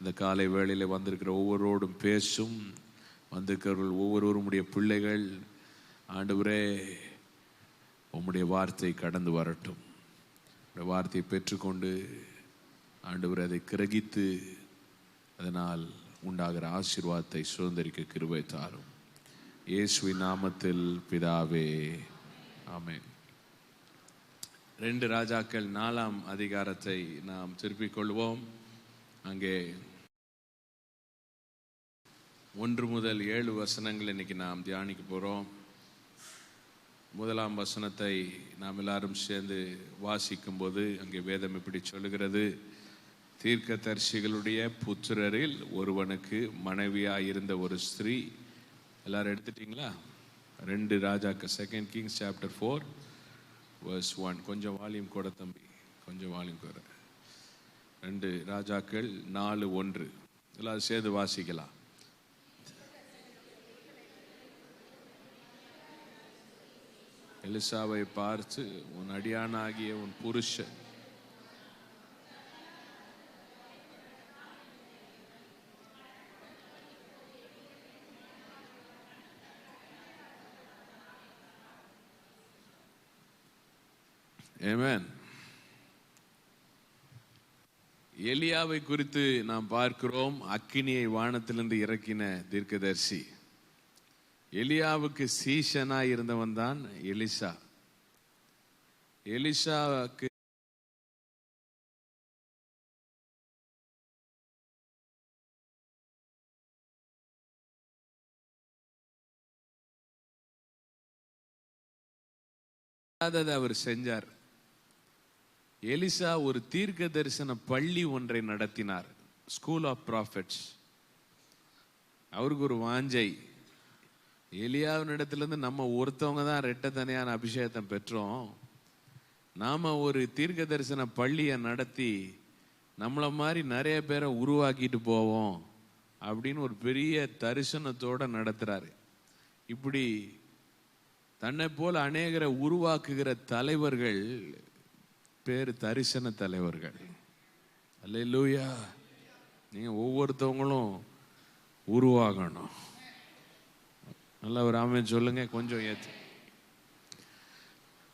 இந்த காலை வேளையில் வந்திருக்கிற ஒவ்வொருவரோடும் பேசும். வந்திருக்கிறவர்கள் ஒவ்வொருவரும் உடைய பிள்ளைகள். ஆண்டவரே, உம்முடைய வார்த்தை கடந்து வரட்டும். உடைய வார்த்தையை பெற்றுக்கொண்டு ஆண்டவரே அதை கிரகித்து அதனால் உண்டாகிற ஆசீர்வாதத்தை சுதந்திரிக்க கிருபை தாரும். இயேசுவின் நாமத்தில் பிதாவே, ஆமென். 2 ராஜாக்கள் 4ஆம் அதிகாரத்தை நாம் திருப்பிக் கொள்வோம். அங்கே 1 முதல் 7 வசனங்கள் இன்னைக்கு நாம் தியானிக்க போகிறோம். 1ஆம் வசனத்தை நாம் எல்லாரும் சேர்ந்து வாசிக்கும் போது அங்கே வேதம் இப்படி சொல்லுகிறது: தீர்க்கதரிசிகளுடைய புத்திரரில் ஒருவனுக்கு மனைவியாயிருந்த ஒரு ஸ்திரீ. எல்லாரும் எடுத்துட்டீங்களா? 2 ராஜாக்கள், 2 Kings chapter 4 verse 1. கொஞ்சம் வால்யூம் கூட தம்பி, கொஞ்சம் வால்யூம் கூட. 2 ராஜாக்கள் 4:1 எல்லாரும் சேர்ந்து வாசிக்கலாம். எலிசாவை பார்த்து, உன் அடியானாகிய உன் புருஷன் ஆமென். எலியாவை குறித்து நாம் பார்க்கிறோம். அக்கினியை வானத்திலிருந்து இறக்கின தீர்க்கதரிசி. எலியாவுக்கு சீஷனாய் இருந்தவன் தான் எலிசா. எலிசாவுக்கு அவர் செஞ்சார். எலிசா ஒரு தீர்க்க தரிசன பள்ளி ஒன்றை நடத்தினார், ஸ்கூல் ஆஃப் ப்ராஃபெட்ஸ். அவருக்கு ஒரு வாஞ்சை, எலியாவின் இடத்துலேருந்து நம்ம ஒருத்தவங்க தான் ரெட்டத்தனையான அபிஷேகத்தை பெற்றோம், நாம ஒரு தீர்க்க தரிசன பள்ளியை நடத்தி நம்மளை மாதிரி நிறைய பேரை உருவாக்கிட்டு போவோம் அப்படின்னு ஒரு பெரிய தரிசனத்தோட நடத்துறாரு. இப்படி தன்னை போல அநேகரை உருவாக்குகிற தலைவர்கள் பேர் தரிசன தலைவர்கள். அல்லேலூயா. நீங்க ஒவ்வொருத்தவங்களும் உருவாகணும். நல்ல ஒரு ஆமென் சொல்லுங்க, கொஞ்சம் ஏத்து.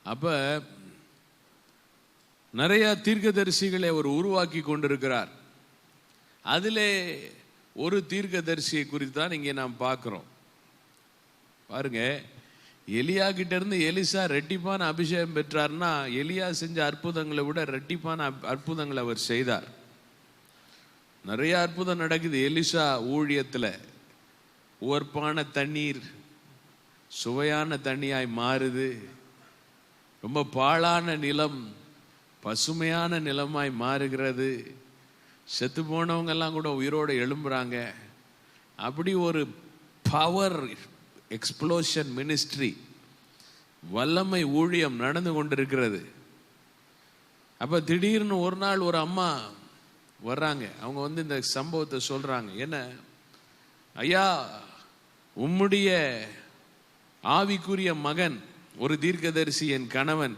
அப்ப நிறைய தீர்க்கதரிசிகளை அவர் உருவாக்கி கொண்டிருக்கிறார். அதிலே ஒரு தீர்க்கதரிசியை குறித்து தான் இங்கே நாம் பார்க்கிறோம். பாருங்க, எலியா கிட்ட இருந்து எலிசா ரெட்டிப்பான அபிஷேகம் பெற்றார்னா, எலியா செஞ்ச அற்புதங்களை விட ரெட்டிப்பான அற்புதங்களை அவர் செய்தார். நிறைய அற்புதம் நடக்குது எலிசா ஊழியத்தில். உவர்ப்பான தண்ணீர் சுவையான தண்ணியாய் மாறுது. ரொம்ப பாழான நிலம் பசுமையான நிலமாய் மாறுகிறது. செத்து போனவங்க எல்லாம் கூட உயிரோடு எழும்புறாங்க. அப்படி ஒரு பவர் எக்ஸ்ப்ளோஷன் மினிஸ்ட்ரி, வல்லமை ஊழியம் நடந்து கொண்டிருக்கிறது. அப்ப திடீர்னு ஒரு நாள் ஒரு அம்மா வர்றாங்க. அவங்க வந்து இந்த சம்பவத்தை சொல்றாங்க. என்ன ஐயா, உம்முடைய ஆவிக்குரிய மகன் ஒரு தீர்க்கதரிசி, என் கணவன்,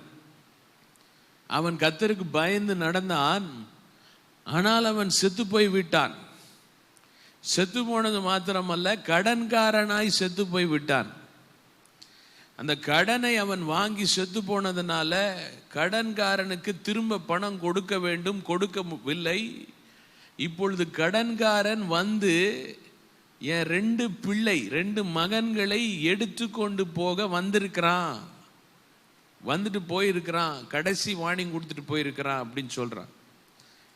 அவன் கர்த்தருக்கு பயந்து நடந்தான், ஆனால் அவன் செத்து போய் விட்டான். செத்து போனது மாத்திரமல்ல, கடன்காரனாய் செத்து போய் விட்டான். அந்த கடனை அவன் வாங்கி செத்து போனதுனால கடன்காரனுக்கு திரும்ப பணம் கொடுக்க வேண்டும், கொடுக்கவில்லை. இப்பொழுது கடன்காரன் வந்து என் 2 பிள்ளை 2 மகன்களை எடுத்து கொண்டு போக வந்திருக்கிறான், வந்துட்டு போயிருக்கிறான், கடைசி வார்னிங் கொடுத்துட்டு போயிருக்கிறான் அப்படின்னு சொல்றான்.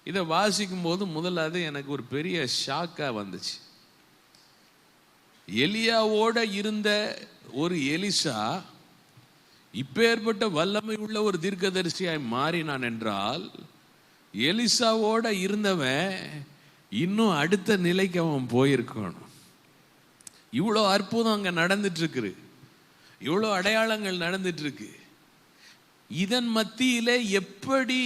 இதை வாசிக்கும் போது முதல்ல அது எனக்கு ஒரு பெரிய ஷாக்கா வந்துச்சு. எலியாவோட இருந்த ஒரு எலிசா இப்பேற்பட்ட வல்லமை உள்ள ஒரு தீர்க்கதரிசியாய் மாறினான் என்றால், எலிசாவோட இருந்தவன் இன்னும் அடுத்த நிலைக்கு அவன் போயிருக்கணும். இவ்வளோ அற்புதம் அங்க நடந்துட்டு இருக்கு, இவ்வளோ அடையாளங்கள் நடந்துட்டு இருக்கு. இதன் மத்தியிலே எப்படி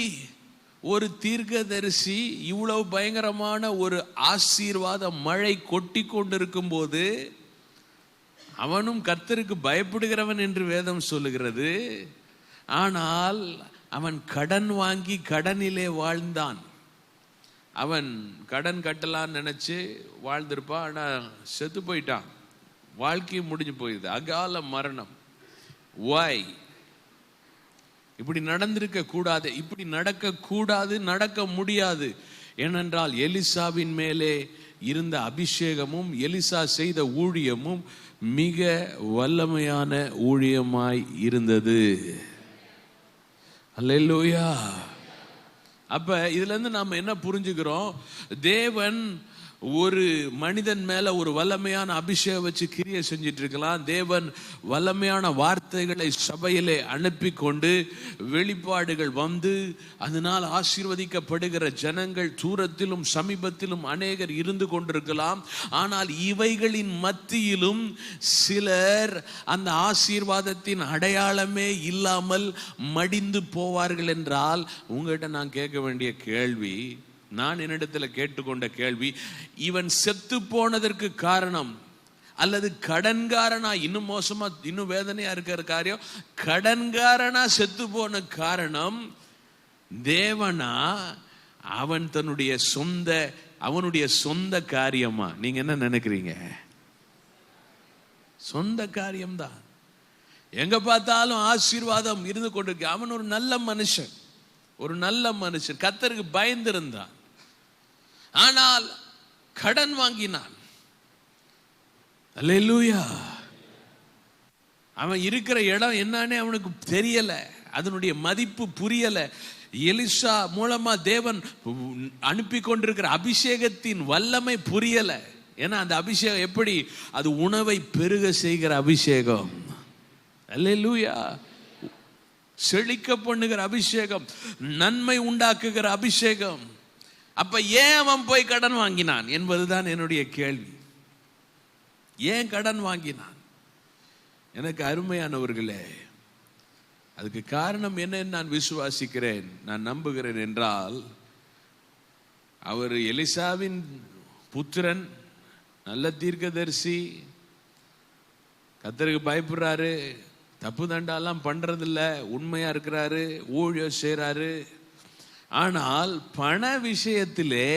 ஒரு தீர்க்கதரிசி இவ்வளவு பயங்கரமான ஒரு ஆசீர்வாத மழை கொட்டி கொண்டிருக்கும் போது அவனும் கர்த்தருக்கு பயப்படுகிறவன் என்று வேதம் சொல்லுகிறது. ஆனால் அவன் கடன் வாங்கி கடனிலே வாழ்ந்தான். அவன் கடன் கட்டலான்னு நினைச்சு வாழ்ந்திருப்பான். ஆனா செத்து போயிட்டான். வாழ்க்கையும் முடிஞ்சு போயிடுது. அகால மரணம். வாய் இப்படி நடந்திருக்க கூடாது, இப்படி நடக்க கூடாது, நடக்க முடியாது. ஏனென்றால் எலிசாவின் மேலே இருந்த அபிஷேகமும் எலிசா செய்த ஊழியமும் மிக வல்லமையான ஊழியமாய் இருந்தது. அல்லேலூயா. அப்ப இதுல இருந்து நாம என்ன புரிஞ்சுக்கிறோம்? தேவன் ஒரு மனிதன் மேல ஒரு வல்லமையான அபிஷேகம் வச்சு கிரியை செஞ்சிட்டு இருக்கலாம். தேவன் வல்லமையான வார்த்தைகளை சபையிலே அனுப்பி கொண்டு வெளிப்பாடுகள் வந்து அதனால் ஆசீர்வதிக்கப்படுகிற ஜனங்கள் தூரத்திலும் சமீபத்திலும் அநேகர் இருந்து கொண்டிருக்கலாம். ஆனால் இவைகளின் மத்தியிலும் சிலர் அந்த ஆசீர்வாதத்தின் அடையாளமே இல்லாமல் மடிந்து போவார்கள் என்றால், உங்கள்கிட்ட நான் கேட்க வேண்டிய கேள்வி, நான் என்னிடத்தில் கேட்டுக்கொண்ட கேள்வி, இவன் செத்து போனதற்கு காரணம் அல்லது கடன்காரனா, இன்னும் மோசமா இன்னும் வேதனையா இருக்கிற காரியம், கடன்காரனா செத்து போன காரணம் தேவனா அவன் தன்னுடைய அவனுடைய சொந்த காரியமா? நீங்க என்ன நினைக்கிறீங்க? சொந்த காரியம்தான். எங்க பார்த்தாலும் ஆசீர்வாதம் இருந்து கொண்டிருக்கு. அவன் ஒரு நல்ல மனுஷன், ஒரு நல்ல மனுஷன், கர்த்தருக்கு பயந்திருந்தான். ஆனால் கடன் வாங்கினான். அல்லேலூயா. அவன் இருக்கிற இடம் என்னன்னு அவனுக்கு தெரியல, அதனுடைய மதிப்பு புரியல. எலிசா மூலமா தேவன் அனுப்பி கொண்டிருக்கிற அபிஷேகத்தின் வல்லமை புரியல. ஏன்னா அந்த அபிஷேகம் எப்படி? அது உணவை பெருக செய்கிற அபிஷேகம். அல்லேலூயா. செழிக்க பண்ணுகிற அபிஷேகம், நன்மை உண்டாக்குகிற அபிஷேகம். அப்ப ஏன் அவன் போய் கடன் வாங்கினான் என்பதுதான் என்னுடைய கேள்வி. ஏன் கடன் வாங்கினான்? எனக்கு அருமையானவர்களே, அதுக்கு காரணம் என்னன்னு நான் விசுவாசிக்கிறேன், நான் நம்புகிறேன். என்றால் அவர் எலிசாவின் புத்திரன், நல்ல தீர்க்கதரிசி, கர்த்தருக்கு பயப்படுறாரு, தப்பு தண்டாலாம் பண்றதில்ல, உண்மையா இருக்கிறாரு, ஊழியம் செய்றாரு. ஆனால் பண விஷயத்திலே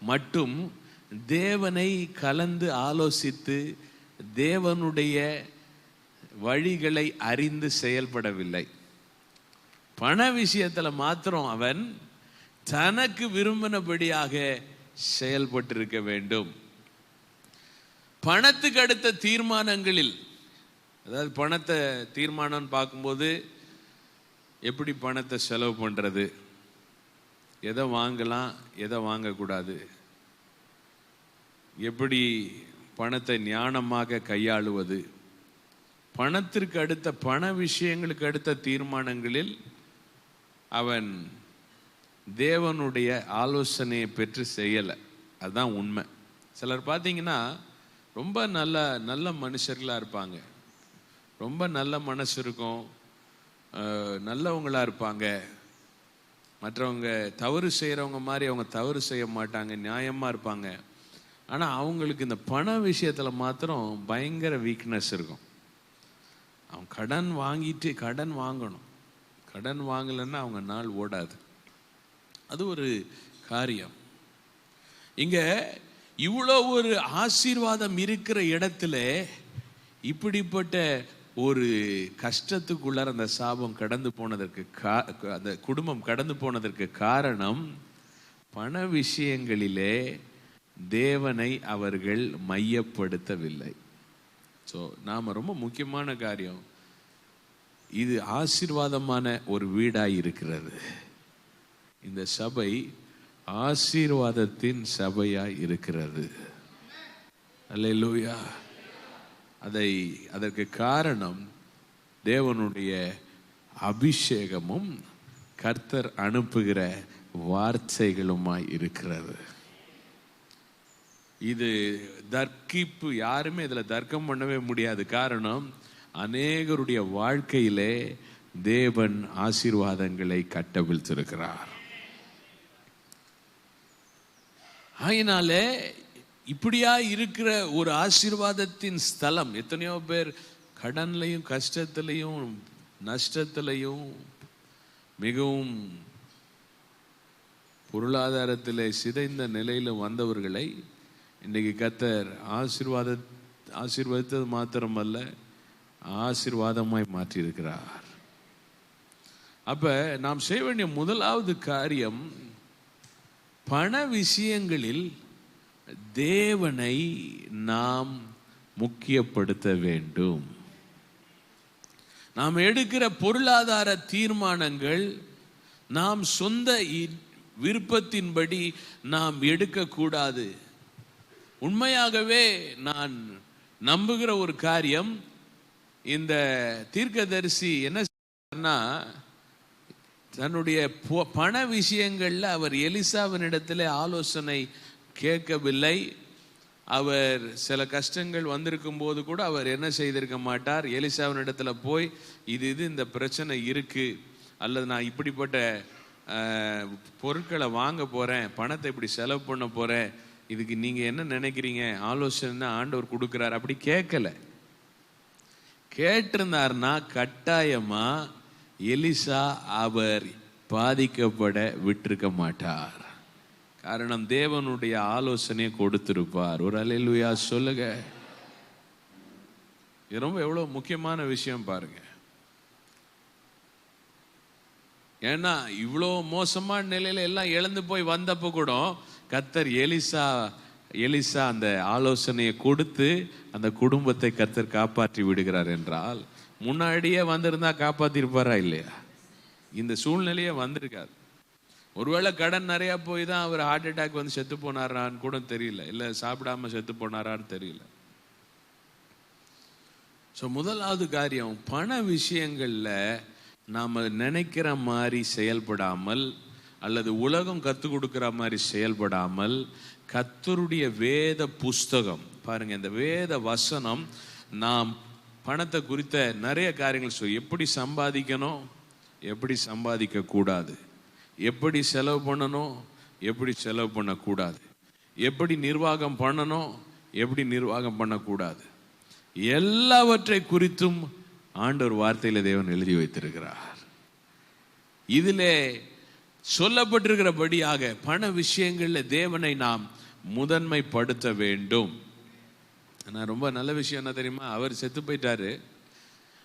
மட்டும் தேவனை கலந்து ஆலோசித்து தேவனுடைய வழிகளை அறிந்து செயல்படவில்லை. பண விஷயத்துல மாத்திரம் அவன் தனக்கு விரும்பினபடியாக செயல்பட்டிருக்க வேண்டும். பணத்துக்கு அடுத்த தீர்மானங்களில், அதாவது பணத்தை தீர்மானம் பார்க்கும்போது எப்படி பணத்தை செலவு பண்றது, எதை வாங்கலாம் எதை வாங்கக்கூடாது, எப்படி பணத்தை ஞானமாக கையாளுவது, பணத்திற்கு அடுத்த பண விஷயங்களுக்கு அடுத்த தீர்மானங்களில் அவன் தேவனுடைய ஆலோசனையை பெற்று செய்யலை. அதுதான் உண்மை. சிலர் பார்த்தீங்கன்னா ரொம்ப நல்ல நல்ல மனுஷர்களாக இருப்பாங்க, ரொம்ப நல்ல மனசு இருக்கும், நல்லவங்களாக இருப்பாங்க, மற்றவங்க தவறு செய்கிறவங்க மாதிரி அவங்க தவறு செய்ய மாட்டாங்க, நியாயமாக இருப்பாங்க. ஆனால் அவங்களுக்கு இந்த பண விஷயத்தில் மாத்திரம் பயங்கர வீக்னஸ் இருக்கும். அவன் கடன் வாங்கிட்டு கடன் வாங்கணும், கடன் வாங்கலைன்னா அவங்க நாள் ஓடாது. அது ஒரு காரியம். இங்க இவ்வளோ ஒரு ஆசீர்வாதம் இருக்கிற இடத்துல இப்படிப்பட்ட ஒரு கஷ்டத்துக்குள்ளார அந்த சாபம் கடந்து போனதற்கு அந்த குடும்பம் கடந்து போனதற்கு காரணம் பண விஷயங்களிலே தேவனை அவர்கள் மையப்படுத்தவில்லை. ஸோ நாம் ரொம்ப முக்கியமான காரியம், இது ஆசீர்வாதமான ஒரு வீடாய் இருக்கிறது. இந்த சபை ஆசீர்வாதத்தின் சபையாய் இருக்கிறது. அல்லேலூயா. அதற்கு காரணம் தேவனுடைய அபிஷேகமும் கர்த்தர் அனுப்புகிற வார்த்தைகளுமாய் இருக்கிறது. இது தர்க்கிப்பு, யாருமே இதில் தர்க்கம் பண்ணவே முடியாது. காரணம், அநேகருடைய வாழ்க்கையிலே தேவன் ஆசீர்வாதங்களை கட்டவிழ்த்திருக்கிறார். ஆயினாலே இப்படியா இருக்கிற ஒரு ஆசீர்வாதத்தின் ஸ்தலம், எத்தனையோ பேர் கடன்லையும் கஷ்டத்திலையும் நஷ்டத்திலையும் மிகவும் பொருளாதாரத்தில் சிதைந்த நிலையில் வந்தவர்களை இன்றைக்கு கர்த்தர் ஆசீர்வதித்தது மாத்திரமல்ல, ஆசீர்வாதமாய் மாற்றியிருக்கிறார். அப்ப நாம் செய்ய வேண்டிய முதலாவது காரியம், பண விஷயங்களில் தேவனை நாம் முக்கியப்படுத்த வேண்டும். நாம் எடுக்கிற பொருளாதார தீர்மானங்கள் நாம் சொந்த விருப்பத்தின்படி நாம் எடுக்கக்கூடாது. உண்மையாகவே நான் நம்புகிற ஒரு காரியம், இந்த தீர்க்கதரிசி என்ன செய்யறார்னா, தன்னுடைய பண விஷயங்கள்ல அவர் எலிசாவினிடத்தில் ஆலோசனை கேட்கவில்லை. அவர் சில கஷ்டங்கள் வந்திருக்கும் போது கூட அவர் என்ன செய்திருக்க மாட்டார், எலிசாவினிடத்துல போய் இது இந்த பிரச்சனை இருக்கு, அல்லது நான் இப்படிப்பட்ட பொருட்களை வாங்க போறேன், பணத்தை இப்படி செலவு பண்ண போறேன், இதுக்கு நீங்க என்ன நினைக்கிறீங்க, ஆலோசனை ஆண்டவர் கொடுக்கிறார், அப்படி கேட்கல. கேட்டிருந்தார்னா கட்டாயமா எலிசா அவர் பாதிக்கப்பட விட்டிருக்க மாட்டார். காரணம், தேவனுடைய ஆலோசனையை கொடுத்திருப்பார். ஒரு அல்லேலூயா சொல்லுங்க. இது ரொம்ப எவ்வளவு முக்கியமான விஷயம் பாருங்க. ஏன்னா இவ்வளோ மோசமான நிலையில எல்லாம் இழந்து போய் வந்தப்போ கூட கர்த்தர் எலிசா அந்த ஆலோசனையை கொடுத்து அந்த குடும்பத்தை கர்த்தர் காப்பாற்றி விடுகிறார் என்றால், முன்னாடியே வந்திருந்தா காப்பாத்திருப்பாரா இல்லையா? இந்த சூழ்நிலையே வந்திருக்காது. ஒருவேளை கடன் நிறைய போய் தான் அவர் ஹார்ட் அட்டாக் வந்து செத்து போனாரான்னு கூட தெரியல, இல்லை சாப்பிடாம செத்து போனாரான்னு தெரியல. ஸோ முதலாவது காரியம், பண விஷயங்கள்ல நாம நினைக்கிற மாதிரி செயல்படாமல், அல்லது உலகம் கற்றுக் கொடுக்கிற மாதிரி செயல்படாமல், கர்த்தருடைய வேத புஸ்தகம் பாருங்க, இந்த வேத வசனம் நாம் பணத்தை குறித்த நிறைய காரியங்கள் சொல்லி, எப்படி சம்பாதிக்கணும், எப்படி சம்பாதிக்க கூடாது, எப்படி செலவு பண்ணணும், எப்படி செலவு பண்ணக்கூடாது, எப்படி நிர்வாகம் பண்ணணும், எப்படி நிர்வாகம் பண்ணக்கூடாது, எல்லாவற்றை குறித்தும் ஆண்டவர் வார்த்தையில தேவன் எழுதி வைத்திருக்கிறார். இதிலே சொல்லப்பட்டிருக்கிறபடியாக பண விஷயங்கள்ல தேவனை நாம் முதன்மைப்படுத்த வேண்டும். ஆனால் ரொம்ப நல்ல விஷயம் என்ன தெரியுமா, அவர் செத்து போயிட்டாரு.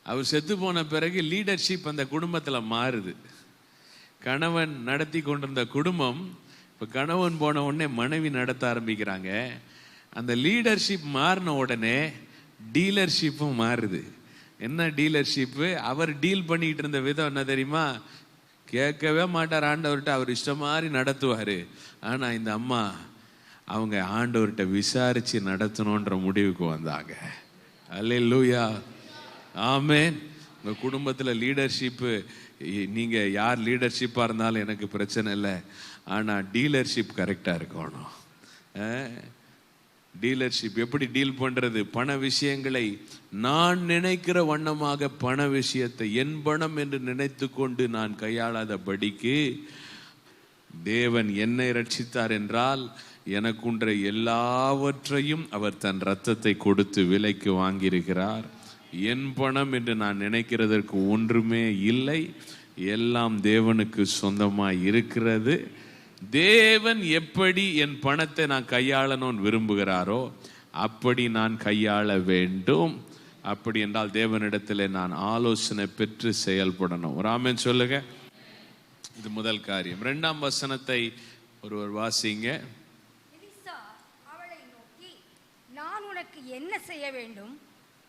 அவர் செத்து போன பிறகு லீடர்ஷிப் அந்த குடும்பத்தில் மாறுது. கணவன் நடத்தி கொண்டிருந்த குடும்பம் இப்போ கணவன் போன உடனே மனைவி நடத்த ஆரம்பிக்கிறாங்க. அந்த லீடர்ஷிப் மாறின உடனே டீலர்ஷிப்பும் மாறுது. என்ன டீலர்ஷிப்பு? அவர் டீல் பண்ணிட்டு இருந்த விதம் என்ன தெரியுமா, கேட்கவே மாட்டார் ஆண்டவர்கிட்ட, அவர் இஷ்டம் மாதிரி நடத்துவார். ஆனால் இந்த அம்மா அவங்க ஆண்டவர்கிட்ட விசாரித்து நடத்தணுன்ற முடிவுக்கு வந்தாங்க. அல்லேலூயா, ஆமென். உங்கள் குடும்பத்தில் லீடர்ஷிப்பு, நீங்கள் யார் லீடர்ஷிப்பாக இருந்தாலும் எனக்கு பிரச்சனை இல்லை, ஆனால் டீலர்ஷிப் கரெக்டாக இருக்கணும். டீலர்ஷிப் எப்படி டீல் பண்ணுறது? பண விஷயங்களை நான் நினைக்கிற வண்ணமாக பண விஷயத்தை என் பணம் என்று நினைத்து கொண்டு நான் கையாளாதபடிக்கு தேவன் என்னை ரட்சித்தார் என்றால் எனக்குன்ற எல்லாவற்றையும் அவர் தன் இரத்தத்தை கொடுத்து விலைக்கு வாங்கியிருக்கிறார். என் பணம் என்று நான் நினைக்கிறதற்கு ஒன்றுமே இல்லை, எல்லாம் தேவனுக்கு சொந்தமாய் இருக்கிறது. தேவன் எப்படி என் பணத்தை நான் கையாளணும்னு விரும்புகிறாரோ அப்படி நான் கையாள வேண்டும். அப்படி என்றால் தேவனிடத்தில் நான் ஆலோசனை பெற்று செயல்படணும். ஒரு ஆமென் சொல்லுங்க. இது முதல் காரியம். 2ஆம் வசனத்தை ஒருவர் வாசிங்க. எலிசா அவளை நோக்கி, நான் உனக்கு என்ன செய்ய வேண்டும்?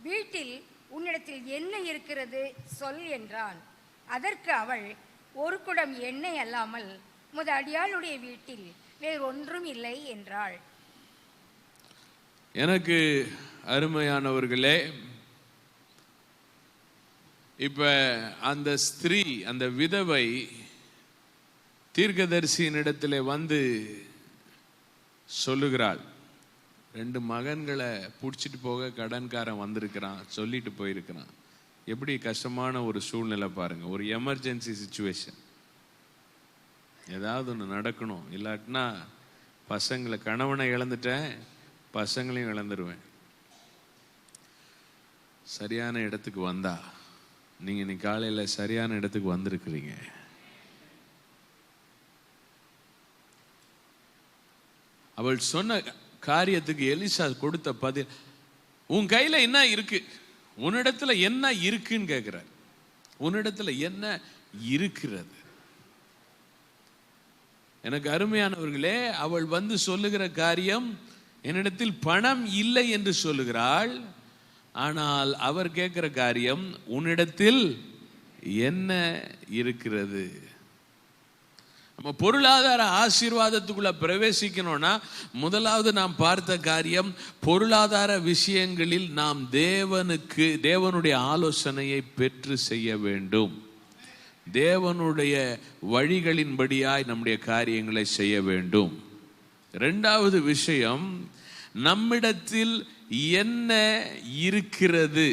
வீட்டில் உன்னிடத்தில் என்ன இருக்கிறது சொல் என்றான். அதற்கு அவள், ஒரு குடம் எண்ணெய் அல்லாமல் உமது அடியாளுடைய வீட்டில் வேறு ஒன்றும் இல்லை என்றாள். எனக்கு அருமையானவர்களே, இப்ப அந்த ஸ்திரீ, அந்த விதவை தீர்க்கதரிசியினிடத்தில் வந்து சொல்லுகிறாள், 2 மகன்களை பிடிச்சிட்டு போக கடன்காரன் வந்திருக்கிறான், சொல்லிட்டு போயிருக்கிறான். எப்படி கஷ்டமான ஒரு சூழ்நிலை பாருங்க. ஒரு எமர்ஜென்சி சிச்சுவேஷன், ஏதாவது ஒன்று நடக்கணும், இல்லாட்டினா பசங்களை, கணவனை இழந்துட்டேன், பசங்களையும் இழந்துருவேன். சரியான இடத்துக்கு வந்தா, நீங்க இன்னைக்கு காலையில் சரியான இடத்துக்கு வந்திருக்கிறீங்க. அவள் சொன்ன காரியத்துக்கு எலிசா கொடுத்த பதில், உன் கையில என்ன இருக்கு, உன்னிடத்துல என்ன இருக்குன்னு கேட்கிறார். உன்னிடத்துல என்ன இருக்கிறது? எனக்கு அருமையானவர்களே, அவள் வந்து சொல்லுகிற காரியம், என்னிடத்தில் பணம் இல்லை என்று சொல்லுகிறாள். ஆனால் அவர் கேட்கிற காரியம், உன்னிடத்தில் என்ன இருக்கிறது? நம்ம பொருளாதார ஆசீர்வாதத்துக்குள்ள பிரவேசிக்கணும்னா முதலாவது நாம் பார்த்த காரியம், பொருளாதார விஷயங்களில் நாம் தேவனுடைய ஆலோசனையை பெற்று செய்ய வேண்டும். தேவனுடைய வழிகளின்படியாய் நம்முடைய காரியங்களை செய்ய வேண்டும். இரண்டாவது விஷயம், நம்மிடத்தில் என்ன இருக்கிறது?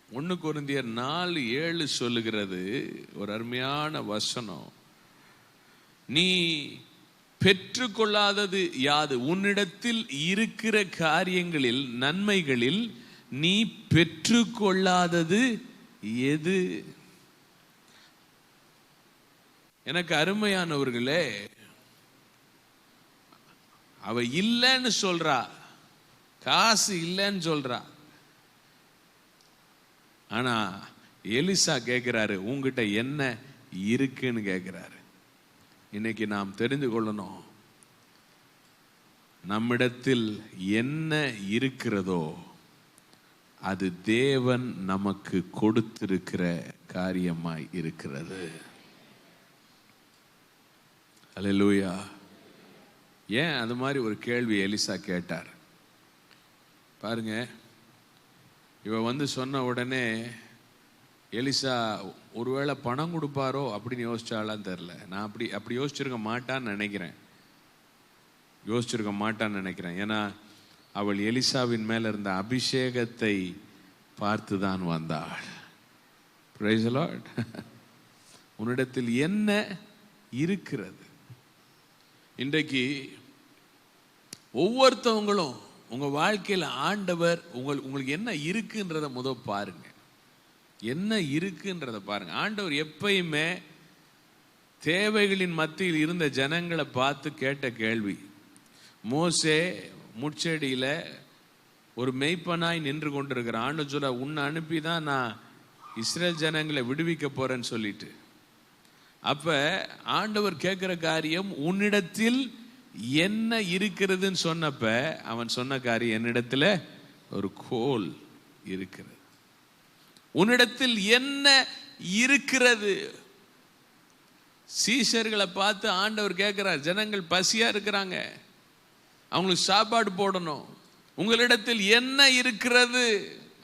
1 கொரிந்தியர் 4:7 சொல்லுகிறது ஒரு அருமையான வசனம். நீ பெற்றுக்கொள்ளாதது யாது? உன்னிடத்தில் இருக்கிற காரியங்களில், நன்மைகளில் நீ பெற்றுக்கொள்ளாதது எது? எனக்கு அருமையானவர்களே, அவ இல்லைன்னு சொல்றா, காசு இல்லைன்னு சொல்றா. ஆனா எலிசா கேட்கிறாரு, உங்ககிட்ட என்ன இருக்குன்னு கேட்கிறாரு. இன்னைக்கு நாம் தெரிந்து கொள்ளணும், நம்மிடத்தில் என்ன இருக்கிறதோ அது தேவன் நமக்கு கொடுத்திருக்கிற காரியமாய் இருக்கிறது. அல்லேலூயா. ஏன் அது மாதிரி ஒரு கேள்வி எலிசா கேட்டார் பாருங்க. இவ வந்து சொன்ன உடனே எலிசா ஒருவேளை பணம் கொடுப்பாரோ அப்படின்னு யோசிச்சாலான்னு தெரில. நான் அப்படி யோசிச்சிருக்க மாட்டான்னு நினைக்கிறேன். ஏன்னா அவள் எலிசாவின் மேல இருந்த அபிஷேகத்தை பார்த்து தான் வந்தாள். Praise the Lord. உன்னிடத்தில் என்ன இருக்கிறது? இன்றைக்கு ஒவ்வொருத்தவங்களும் உங்க வாழ்க்கையில் ஆண்டவர் உங்களுக்கு என்ன இருக்குன்றத முதல் பாருங்க. என்ன இருக்குன்றத பாருங்க. ஆண்டவர் எப்பயுமே தேவைகளின் மத்தியில் இருந்த ஜனங்களை பார்த்து கேட்ட கேள்வி. மோசே முட்செடியில ஒரு மெய்ப்பனாய் நின்று கொண்டிருக்கிறான். ஆண்டவர் சொல்ல, உன்னை அனுப்பி தான் நான் இஸ்ரேல் ஜனங்களை விடுவிக்க போறேன்னு சொல்லிட்டு. அப்ப ஆண்டவர் கேட்கிற காரியம், உன்னிடத்தில் என்ன இருக்கிறதுன்னு சொன்னப்ப அவன் சொன்ன காரியம், என்னிடத்துல ஒரு கோல் இருக்கிறது. உன்னிடத்தில் என்ன இருக்கிறது? சீஷர்களை பார்த்து ஆண்டவர் கேட்கிறார், ஜனங்கள் பசியா இருக்கிறாங்க, அவங்களுக்கு சாப்பாடு போடணும், உங்களிடத்தில் என்ன இருக்கிறது?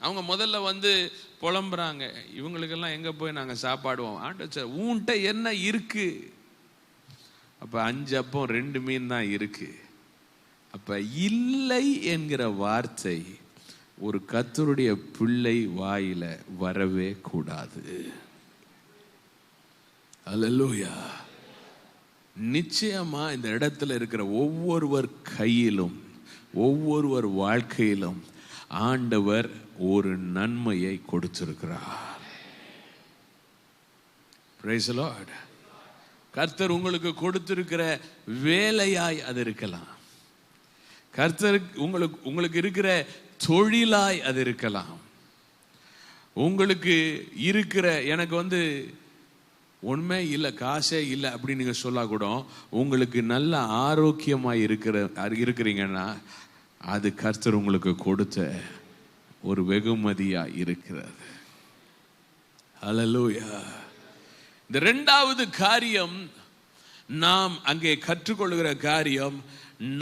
அவங்க முதல்ல வந்து புலம்புறாங்க, இவங்களுக்கெல்லாம் எங்க போய் நாங்க சாப்பாடுவோம். ஆண்டவர், உன்கிட்ட என்ன இருக்கு? அப்ப 5 அப்பம் 2 மீன் தான் இருக்கு. அப்ப இல்லை என்கிற வார்த்தை ஒரு கர்த்தருடைய பிள்ளை வாயில வரவே கூடாது. அல்லேலூயா. நிச்சயமா இந்த இடத்துல இருக்கிற ஒவ்வொருவர் கையிலும், ஒவ்வொருவர் வாழ்க்கையிலும் ஆண்டவர் ஒரு நன்மையை கொடுத்திருக்கிறார். Praise the Lord. கர்த்தர் உங்களுக்கு கொடுத்திருக்கிற வேலையாய் அது இருக்கலாம், கர்த்தர் உங்களுக்கு இருக்கிற தொழிலாய் அது இருக்கலாம், உங்களுக்கு இருக்கிற, எனக்கு வந்து ஒண்ணுமே இல்லை, காசே இல்லை அப்படின்னு நீங்க சொல்ல கூட, உங்களுக்கு நல்ல ஆரோக்கியமாய் இருக்கிறீங்கன்னா அது கர்த்தர் உங்களுக்கு கொடுத்த ஒரு வெகுமதியா இருக்கிறது. ஹல்லேலூயா. இந்த 2வது காரியம், நாம் அங்கே கற்றுக்கொள்கிற காரியம்,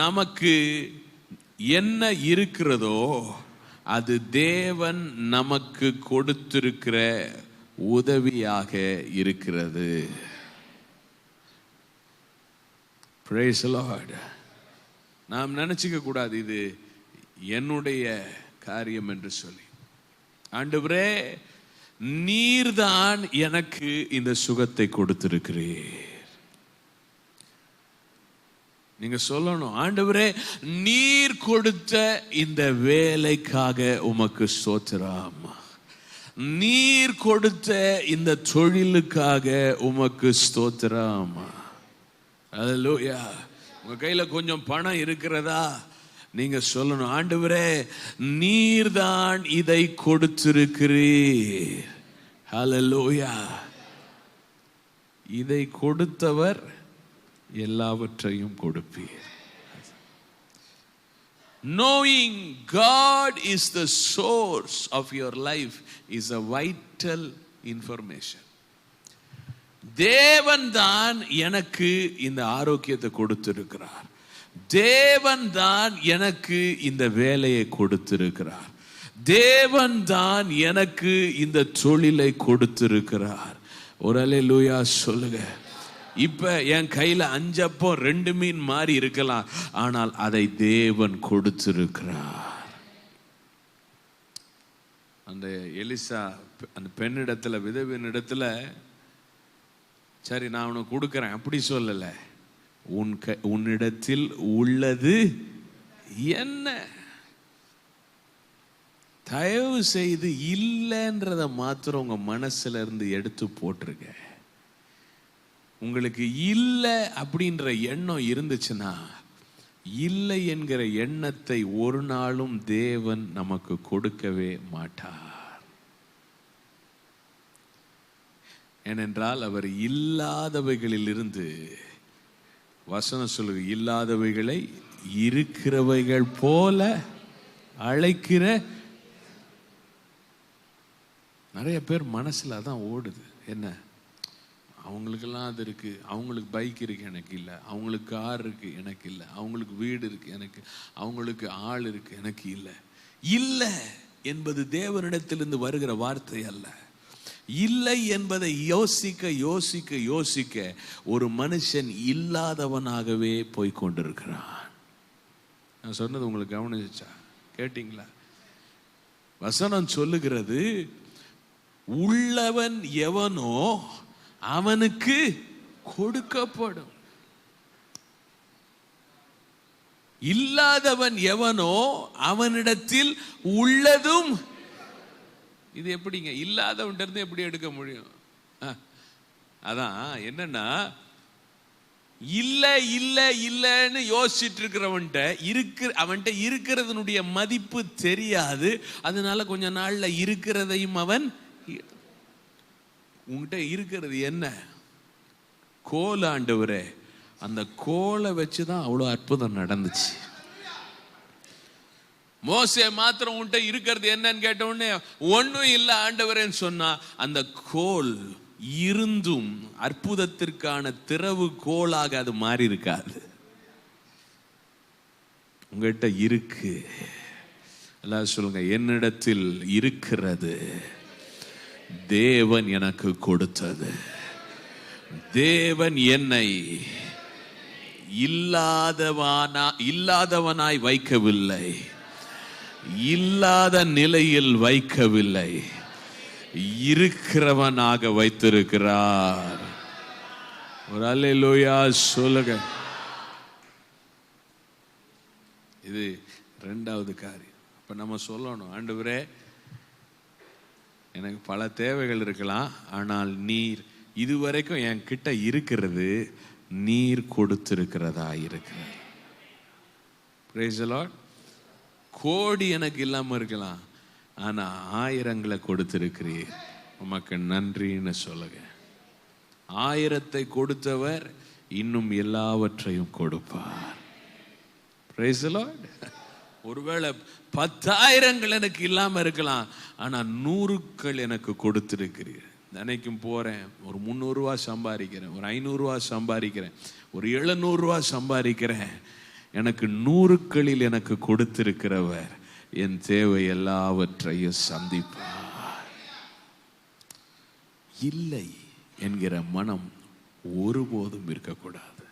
நமக்கு என்ன இருக்கிறதோ அது தேவன் நமக்கு கொடுத்திருக்கிற உதவியாக இருக்கிறது. Praise the Lord. நாம் நினைச்சுக்க கூடாது இது என்னுடைய காரியம் என்று சொல்லி. ஆண்டவரே, நீர்தான் எனக்கு இந்த சுகத்தை கொடுத்திருக்கிறீர். நீங்க சொல்லணும், ஆண்டவரே நீர் கொடுத்த இந்த வேலைக்காக உமக்கு ஸ்தோத்திரம், நீர் கொடுத்த இந்த தொழிலுக்காக உமக்கு ஸ்தோத்திரம். அல்லேலூயா. உங்க கையில கொஞ்சம் பணம் இருக்கிறதா? நீங்க சொல்லணும், ஆண்டவரே நீர்தான் இதை கொடுத்திருக்கிறீர். ஹல்லேலூயா. இதை கொடுத்தவர் எல்லாவற்றையும் கொடுப்பீர். Knowing God is the source of your life is a vital information. தேவன் தான் எனக்கு இந்த ஆரோக்கியத்தை கொடுத்திருக்கிறார். தேவன் தான் எனக்கு இந்த வேலையை கொடுத்திருக்கிறார். தேவன் தான் எனக்கு இந்த தொழிலை கொடுத்திருக்கிறார். ஒரு அல்லேலூயா சொல்லுங்க. இப்ப என் கையில 5 அப்பம் 2 மீன் மாறி இருக்கலாம், ஆனால் அதை தேவன் கொடுத்திருக்கிறார். அந்த எலிசா அந்த பெண்ணிடத்துல, விதவினிடத்துல, சரி நான் உனக்கு கொடுக்கிறேன் அப்படி சொல்லல, உன்னிடத்தில் உள்ளது என்ன? தயவு செய்து இல்லைன்றத மாத்திரம் உங்க மனசுல இருந்து எடுத்து போட்டுருங்க. உங்களுக்கு இல்லை அப்படின்ற எண்ணம் இருந்துச்சுன்னா, இல்லை என்கிற எண்ணத்தை ஒரு நாளும் தேவன் நமக்கு கொடுக்கவே மாட்டார். ஏனென்றால் அவர் இல்லாதவைகளில் இருந்து, வசனம் சொல்லுங்க, இல்லாதவைகளை இருக்கிறவைகள் போல அழைக்கிற. நிறைய பேர் மனசுல அதான் ஓடுது. என்ன, அவங்களுக்கெல்லாம் அது இருக்கு, அவங்களுக்கு பைக் இருக்கு எனக்கு இல்லை, அவங்களுக்கு கார் இருக்கு எனக்கு இல்லை, அவங்களுக்கு வீடு இருக்கு எனக்கு, அவங்களுக்கு ஆள் இருக்கு எனக்கு இல்லை. இல்லை என்பது தேவனிடத்திலிருந்து வருகிற வார்த்தை அல்ல. இல்லை என்பதை யோசிக்க யோசிக்க யோசிக்க ஒரு மனுஷன் இல்லாதவனாகவே போய் கொண்டிருக்கிறான். நான் சொன்னது உங்களுக்கு கவனிச்சா? கேட்டீங்களா? வசனம் சொல்லுகிறது, உள்ளவன் எவனோ அவனுக்கு கொடுக்கப்படும், இல்லாதவன் எவனோ அவனிடத்தில் உள்ளதும். இது எப்படிங்க இல்லாதவன் இருந்து எப்படி எடுக்க முடியும்? அதான் என்னன்னா, இல்ல இல்ல இல்லன்னு யோசிச்சுட்டு இருக்கிறவன்ட்ட அவன்கிட்ட இருக்கிறதனுடைய மதிப்பு தெரியாது. அதனால கொஞ்ச நாள்ல இருக்கிறதையும் அவன், உங்ககிட்ட இருக்கிறது என்ன? கோல் ஆண்டவரே. அந்த கோலை வச்சுதான் அவ்வளவு அற்புதம் நடந்துச்சு. மோசே மாத்திரம் உன்கிட்ட இருக்கிறது என்னன்னு கேட்ட உடனே ஒன்னும் இல்லை ஆண்டவரேன்னு சொன்னா, அந்த கோல் இருந்தும் அற்புதத்திற்கான திறவு கோலாக அது மாறி இருக்காது. உங்ககிட்ட இருக்கு. எல்லாம் சொல்லுங்க, என்னிடத்தில் இருக்கிறது தேவன் எனக்கு கொடுத்தது. தேவன் என்னை இல்லாதவனாய் வைக்கவில்லை, இல்லாத நிலையில் வைக்கவில்லை, இருக்கிறவனாக வைத்திருக்கிறார். ஒரு அல்லேலூயா சொல்லுங்க. இது 2வது காரியம். அப்ப நம்ம சொல்லணும், ஆண்டவரே எனக்கு பல தேவைகள் இருக்கலாம், ஆனால் நீர் இதுவரைக்கும் என் கிட்ட இருக்கிறது நீர் கொடுத்திருக்கிறதா இருக்கிறது. Praise the Lord. கோடி எனக்கு இல்லாம இருக்கலாம், ஆனா 1000ங்களை கொடுத்திருக்கிறீர், உமக்கு நன்றின்னு சொல்லுங்க. 1000ஐ கொடுத்தவர் இன்னும் எல்லாவற்றையும் கொடுப்பார். Praise the Lord. ஒருவேளை 10,000ங்கள் எனக்கு இல்லாம இருக்கலாம், ஆனா 100கள் எனக்கு கொடுத்திருக்கிறீர். நினைக்கும் போறேன், ஒரு 300 ரூபாய் சம்பாதிக்கிறேன், ஒரு 500 ரூபாய் சம்பாதிக்கிறேன், ஒரு 700 ரூபாய் சம்பாதிக்கிறேன், எனக்கு 100களில் எனக்கு கொடுத்திருக்கிறவர் என் தேவை எல்லாவற்றையும் சந்திப்பார். இல்லை என்கிற மனம் ஒருபோதும் இருக்கக்கூடாது.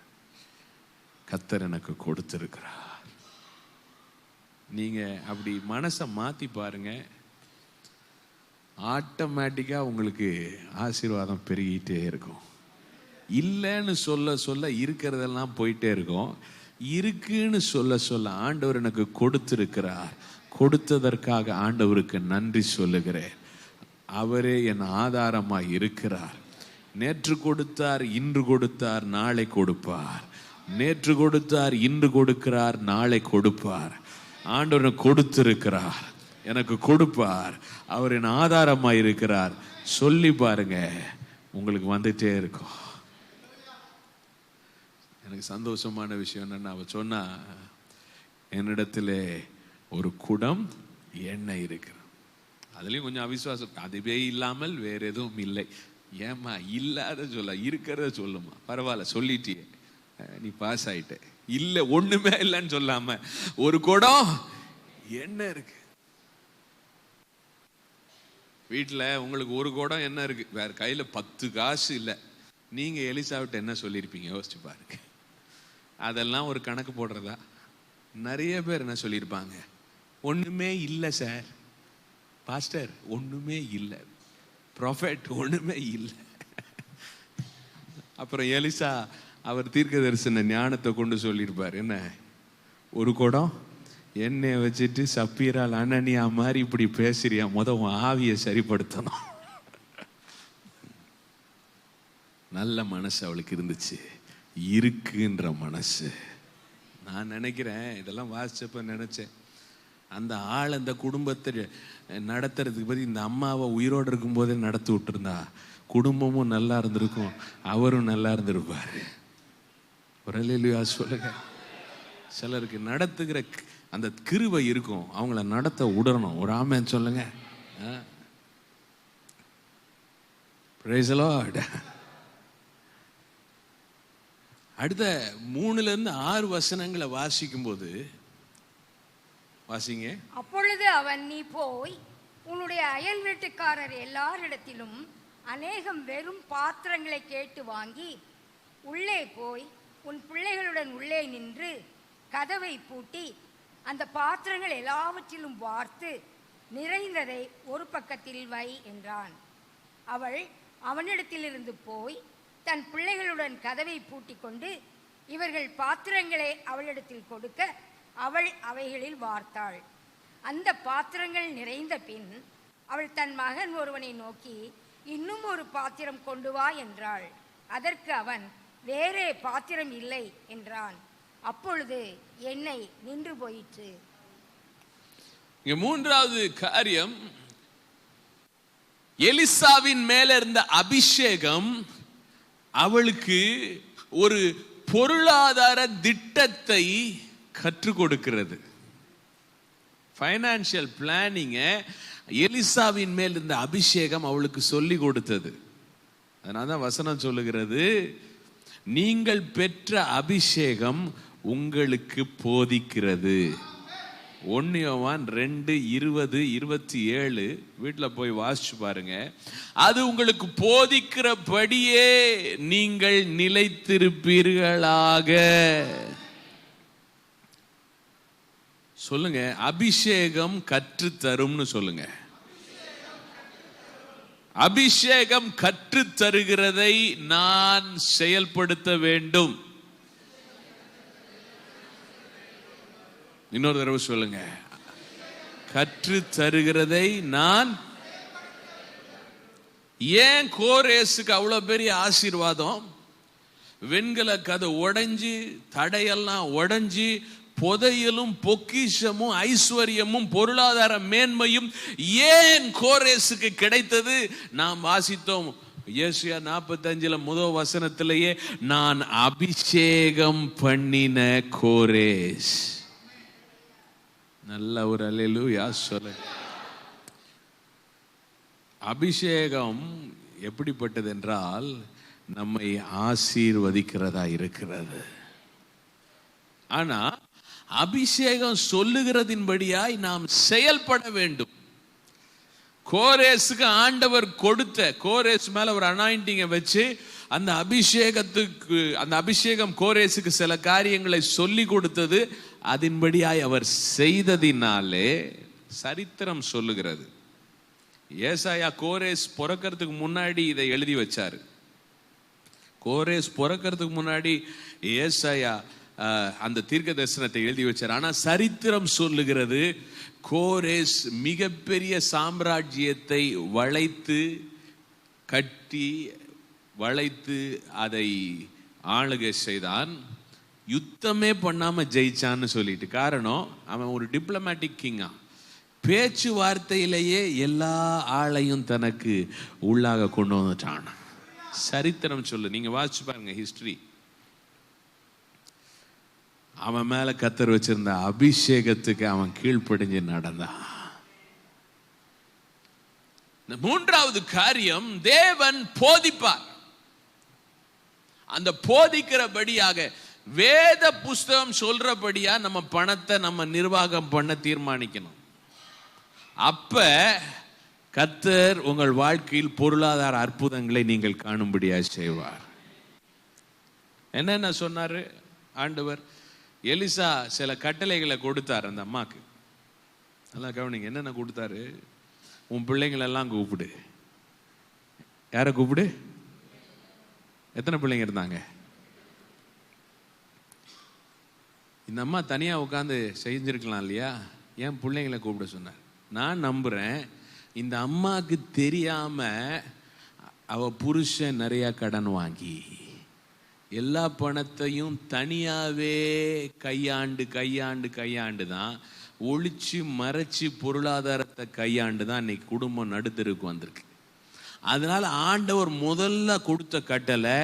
கர்த்தர் எனக்கு கொடுத்திருக்கிறார். நீங்க அப்படி மனசை மாத்தி பாருங்க, ஆட்டோமேட்டிக்கா உங்களுக்கு ஆசீர்வாதம் பெருகிட்டே இருக்கும். இல்லைன்னு சொல்ல சொல்ல இருக்கிறதெல்லாம் போயிட்டே இருக்கும். இருக்குன்னு சொல்ல சொல்ல ஆண்டவர் எனக்கு கொடுத்திருக்கிறார், கொடுத்ததற்காக ஆண்டவருக்கு நன்றி சொல்லுகிறேன். அவரே என் ஆதாரமாய் இருக்கிறார். நேற்று கொடுத்தார், இன்று கொடுத்தார், நாளை கொடுப்பார். நேற்று கொடுத்தார், இன்று கொடுக்கிறார், நாளை கொடுப்பார். ஆண்டவர் கொடுத்திருக்கிறார், எனக்கு கொடுப்பார், அவர் என் ஆதாரமாக இருக்கிறார். சொல்லி பாருங்க, உங்களுக்கு வந்துட்டே இருக்கும். எனக்கு சந்தோஷமான விஷயம் என்னன்னா, அவ சொன்னா, என்னிடத்துல ஒரு குடம் எண்ணெய் இருக்கிறது. அதுலயும் கொஞ்சம் அவிசுவாசம், அதுவே இல்லாமல் வேற எதுவும் இல்லை. ஏமா இல்லாத சொல்ல, இருக்கிறத சொல்லுமா, பரவாயில்ல சொல்லிட்டியே, நீ பாஸ் ஆயிட்ட. இல்ல ஒண்ணுமே இல்லைன்னு சொல்லாம ஒரு குடம் எண்ணெய் இருக்கு. வீட்டுல உங்களுக்கு ஒரு குடம் என்ன இருக்கு, வேற கையில 10 காசு இல்லை. நீங்க எலிசாவிட்ட என்ன சொல்லியிருப்பீங்க யோசிச்சு பாருங்க. அதெல்லாம் ஒரு கணக்கு போடுறதா? நிறைய பேர் என்ன சொல்லியிருப்பாங்க, ஒண்ணுமே இல்லை சார், பாஸ்டர் ஒண்ணுமே இல்லை, ப்ராஃபெட் ஒண்ணுமே இல்லை. அப்புறம் எலிசா அவர் தீர்க்க தரிசன ஞானத்தை கொண்டு சொல்லியிருப்பார், என்ன ஒரு குடம் எண்ணெய் வச்சுட்டு சப்பீரால் அனனியா மாதிரி இப்படி பேசுறியா, உன் ஆவியை சரிப்படுத்தணும். நல்ல மனசு அவளுக்கு இருந்துச்சு, இருக்குன்ற மனசு. நான் நினைக்கிறேன், இதெல்லாம் வாசிச்சப்ப நினைச்சேன், அந்த ஆள் அந்த குடும்பத்தை நடத்துறதுக்கு பத்தி இந்த அம்மாவை உயிரோடு இருக்கும் போதே நடத்தி விட்டுருந்தா குடும்பமும் நல்லா இருந்திருக்கும், அவரும் நல்லா இருந்திருப்பாரு. ஒரு அல்லேலூயா சொல்லுங்க. சிலருக்கு நடத்துகிற அந்த கிருபை இருக்கும், அவங்கள நடத்த விடணும். ஒரு ஆமென் சொல்லுங்க. Praise the Lord. அடுத்த 3-6 வசனங்களை வாசிக்கும் போது வாசிங்க. அப்பொழுது அவன், நீ போய் உன்னுடைய அயல் வீட்டுக்காரர் எல்லாரிடத்திலும் அநேகம் வெறும் பாத்திரங்களை கேட்டு வாங்கி உள்ளே போய் உன் பிள்ளைகளுடன் உள்ளே நின்று கதவை பூட்டி அந்த பாத்திரங்கள் எல்லாவற்றிலும் வார்த்து நிறைந்ததை ஒரு பக்கத்தில் வை என்றான். அவள் அவனிடத்திலிருந்து போய் தன் பிள்ளைகளுடன் கதவை பூட்டி கொண்டு இவர்கள் பாத்திரங்களை அவளிடத்தில் கொடுக்க அவள் அவைகளில் வார்த்தாள். அந்த பாத்திரங்கள் நிறைந்த பின் அவள் தன் மகன் ஒருவனை நோக்கி, இன்னும் ஒரு பாத்திரம் கொண்டு வா என்றாள். அதற்கு அவன், வேறே பாத்திரம் இல்லை என்றான். அப்பொழுது எண்ணெய் நின்று போயிற்று. இங்க 3வது காரியம், எலிசாவின் மேல இருந்த அபிஷேகம் அவளுக்கு ஒரு பொருளாதார திட்டத்தை கற்றுக் கொடுக்கிறது. ஃபைனான்சியல் பிளானிங்க எலிசாவின் மேல் இருந்த அபிஷேகம் அவளுக்கு சொல்லி கொடுத்தது. அதனால்தான் வசனம் சொல்லுகிறது, நீங்கள் பெற்ற அபிஷேகம் உங்களுக்கு போதிக்கிறது. 1 யோவான் 2:20-27 வீட்டில் போய் வாசிச்சு பாருங்க. அது உங்களுக்கு போதிக்கிறபடியே நீங்கள் நிலைத்திருப்பீர்களாக. சொல்லுங்க, அபிஷேகம் கற்றுத்தரும்னு சொல்லுங்க. அபிஷேகம் கற்றுத் தருகிறதை நான் செயல்படுத்த வேண்டும். இன்னொரு தடவை சொல்லுங்க, கற்றுத் தருகிறதை நான். ஏன் கோரேசுக்கு அவ்வளவு பெரிய ஆசீர்வாதம்? வெண்கல கதை உடைஞ்சு, தடையெல்லாம் உடைஞ்சு, புதையலும் பொக்கிஷமும் ஐஸ்வர்யமும் பொருளாதார மேன்மையும் ஏன் கோரேசுக்கு கிடைத்தது? நாம் வாசித்தோம் ஏசாயா 45 முதல் வசனத்திலேயே, நான் அபிஷேகம் பண்ணின கோரேஸ். நல்ல ஒரு அல்லேலூயா சொல்லுங்க. அபிஷேகம் எப்படிப்பட்டது என்றால் நம்மை ஆசீர்வதிக்கிறதா இருக்கிறது. ஆனா அபிஷேகம் சொல்லுகிறதின்படியாய் நாம் செயல்பட வேண்டும். கோரேசுக்கு ஆண்டவர் கொடுத்த, கோரேஸ் மேல ஒரு அனாயிண்டிங்கை வச்சு அந்த அபிஷேகத்துக்கு, அந்த அபிஷேகம் கோரேசுக்கு சில காரியங்களை சொல்லி கொடுத்தது. அதன்படியாய் அவர் செய்ததினாலே சரித்திரம் சொல்லுகிறது. ஏசாயா கோரேஸ் பிறக்கிறதுக்கு முன்னாடி இதை எழுதி வச்சாரு. கோரேஸ் பிறக்கிறதுக்கு முன்னாடி ஏசாயா அந்த தீர்க்க தரிசனத்தை எழுதி வச்சார். ஆனா சரித்திரம் சொல்லுகிறது, கோரேஸ் மிகப்பெரிய சாம்ராஜ்யத்தை வளைத்து கட்டி வளைத்து அதை ஆளுகை செய்தான். யுத்தமே பண்ணாம ஜெயிச்சான்னு சொல்லிட்டு. காரணம், அவன் ஒரு டிப்ளமேட்டிக் கிங்கா, பேச்சுவார்த்தையிலேயே எல்லா ஆளையும் தனக்கு உள்ளாக கொண்டு வந்துட்டான். சரித்திரம் சொல்லு, நீங்க வாசிச்சு பாருங்க ஹிஸ்டரி. அவன் மேல கர்த்தர் வச்சிருந்த அபிஷேகத்துக்கு அவன் கீழ்ப்படிஞ்சு நடந்தான். மூன்றாவது காரியம், தேவன் போதிப்பார். அந்த போதிக்கிறபடியாக வேத புஸ்தகம் சொல்றபடியா நம்ம பணத்தை நம்ம நிர்வாகம் பண்ண தீர்மானிக்கணும். அப்ப கர்த்தர் உங்கள் வாழ்க்கையில் பொருளாதார அற்புதங்களை நீங்கள் காணும்படியா செய்வார். என்னென்ன சொன்னாரு ஆண்டவர்? எலிசா சில கட்டளைகளை கொடுத்தார் அந்த அம்மாக்கு. நல்லா கவனிங்க, என்னென்ன கொடுத்தாரு? உன் பிள்ளைங்களெல்லாம் கூப்பிடு. யாரை கூப்பிடு? எத்தனை பிள்ளைங்க இருந்தாங்க? இந்த அம்மா தனியா உட்காந்து செஞ்சிருக்கலாம் இல்லையா? என் பிள்ளைங்களை கூப்பிட சொன்னார். நான் நம்புறேன் இந்த அம்மாவுக்கு தெரியாம அவ புருஷன் நிறைய கடன் வாங்கி எல்லா பணத்தையும் தனியாவே கையாண்டு தான் ஒளிச்சு மறைச்சு பொருளாதாரத்தை கையாண்டு தான் இன்னைக்கு குடும்பம் நடுத்தருக்கு வந்திருக்கு. அதனால ஆண்டவர் முதல்ல கொடுத்த கட்டளை,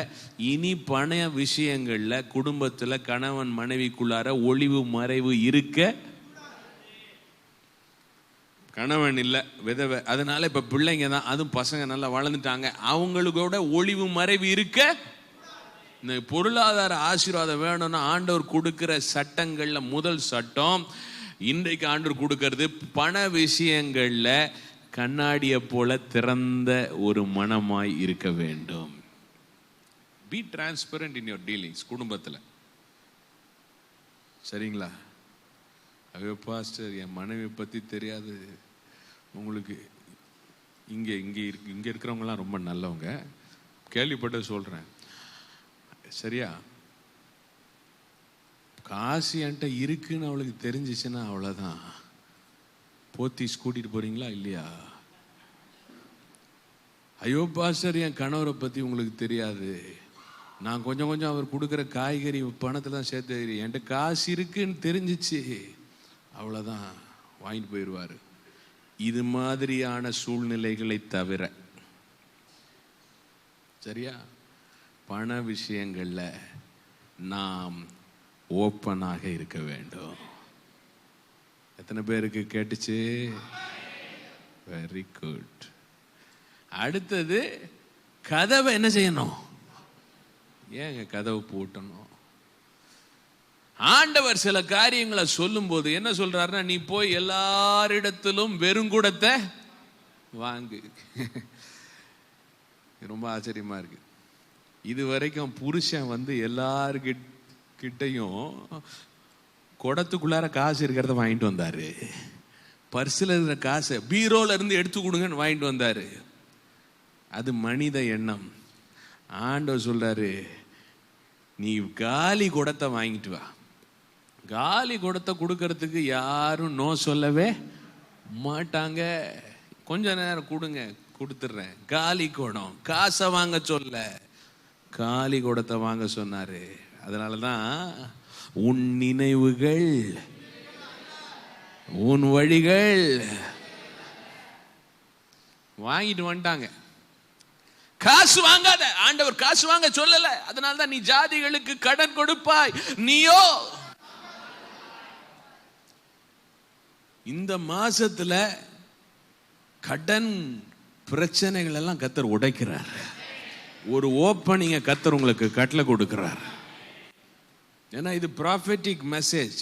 இனி பண விஷயங்கள்ல குடும்பத்துல கணவன் மனைவிக்குள்ளார ஒளிவு மறைவு இருக்க. கணவன் இல்லை, விதவை. அதனால இப்ப பிள்ளைங்க தான், அதுவும் பசங்க நல்லா வளர்ந்துட்டாங்க, அவங்களுக்கூட ஒளிவு மறைவு இருக்க. இந்த பொருளாதார ஆசீர்வாதம் வேணும்னா ஆண்டவர் கொடுக்கிற சட்டங்கள்ல முதல் சட்டம், இன்றைக்கு ஆண்டவர் கொடுக்கிறது, பண விஷயங்கள்ல கண்ணாடியை போல திறந்த ஒரு மனமாய் இருக்க வேண்டும். B transparent in your dealings குடும்பத்தில். சரிங்களா? ஐயோ பாஸ்டர், என் மனைவி பற்றி தெரியாது. உங்களுக்கு இங்கே இருக்கிறவங்கலாம் ரொம்ப நல்லவங்க, கேள்விப்பட்டு சொல்கிறேன். சரியா? காசு என்கிட்ட இருக்குன்னு அவளுக்கு தெரிஞ்சிச்சுன்னா அவ்வளோதான். போத்தீஸ் கூட்டிட்டு போறீங்களா இல்லையா? ஐயோ பாஸ்டர், என் கணவரை பற்றி உங்களுக்கு தெரியாது. நான் கொஞ்சம் அவர் கொடுக்குற காய்கறி பணத்தில் தான் சேர்த்து, என்கிட்ட காசு இருக்குன்னு தெரிஞ்சிச்சு, அவ்வளோதான், வாங்கிட்டு போயிடுவார். இது மாதிரியான சூழ்நிலைகளை தவிர, சரியா, பண விஷயங்களில் நாம் ஓப்பனாக இருக்க வேண்டும். எத்தனை பேருக்கு கேட்டுச்சு? Very good. அடுத்தது, கதவை என்ன செய்யணும்? ஏங்க கதவு பூட்டணும்? ஆண்டவர் சில காரியங்களை சொல்லும் போது என்ன சொல்றாருன்னா, நீ போய் எல்லாரிடத்திலும் வெறுங்குடத்தை வாங்கு. ரொம்ப ஆச்சரியமா இருக்கு. இது வரைக்கும் புருஷன் எல்லார்கிட்டையும் குடத்துக்குள்ளார காசு இருக்கிறத வாங்கிட்டு வந்தாரு, பர்சில் இருக்கிற காசை பீரோல இருந்து எடுத்து கொடுங்கன்னு வாங்கிட்டு வந்தாரு. அது மனித எண்ணம். ஆண்டவர் சொல்றாரு, நீ காலி குடத்தை வாங்கிட்டு வா. காலி குடத்தை கொடுக்கறதுக்கு யாரும் நோ சொல்லவே மாட்டாங்க. கொஞ்ச நேரம் கொடுங்க, கொடுத்துட்றேன். காலி குடம், காசை வாங்க சொல்ல, காலி குடத்தை வாங்க சொன்னாரு. அதனாலதான் உன் நினைவுகள் உன் வழிகள் வாங்கிட்டு வந்துட்டாங்க. காசு வாங்காத, ஆண்டவர் காசு வாங்க சொல்லல. அதனால்தான் நீ ஜாதிகளுக்கு கடன் கொடுப்பாய், நீயோ இந்த மாசத்துல கடன் பிரச்சனைகள் எல்லாம் கர்த்தர் உடைக்கிறார். ஒரு ஓப்பனிங்க கர்த்தர் உங்களுக்கு கட்டளை கொடுக்கிறார். ஏன்னா இது ப்ராஃபெட்டிக் மெசேஜ்,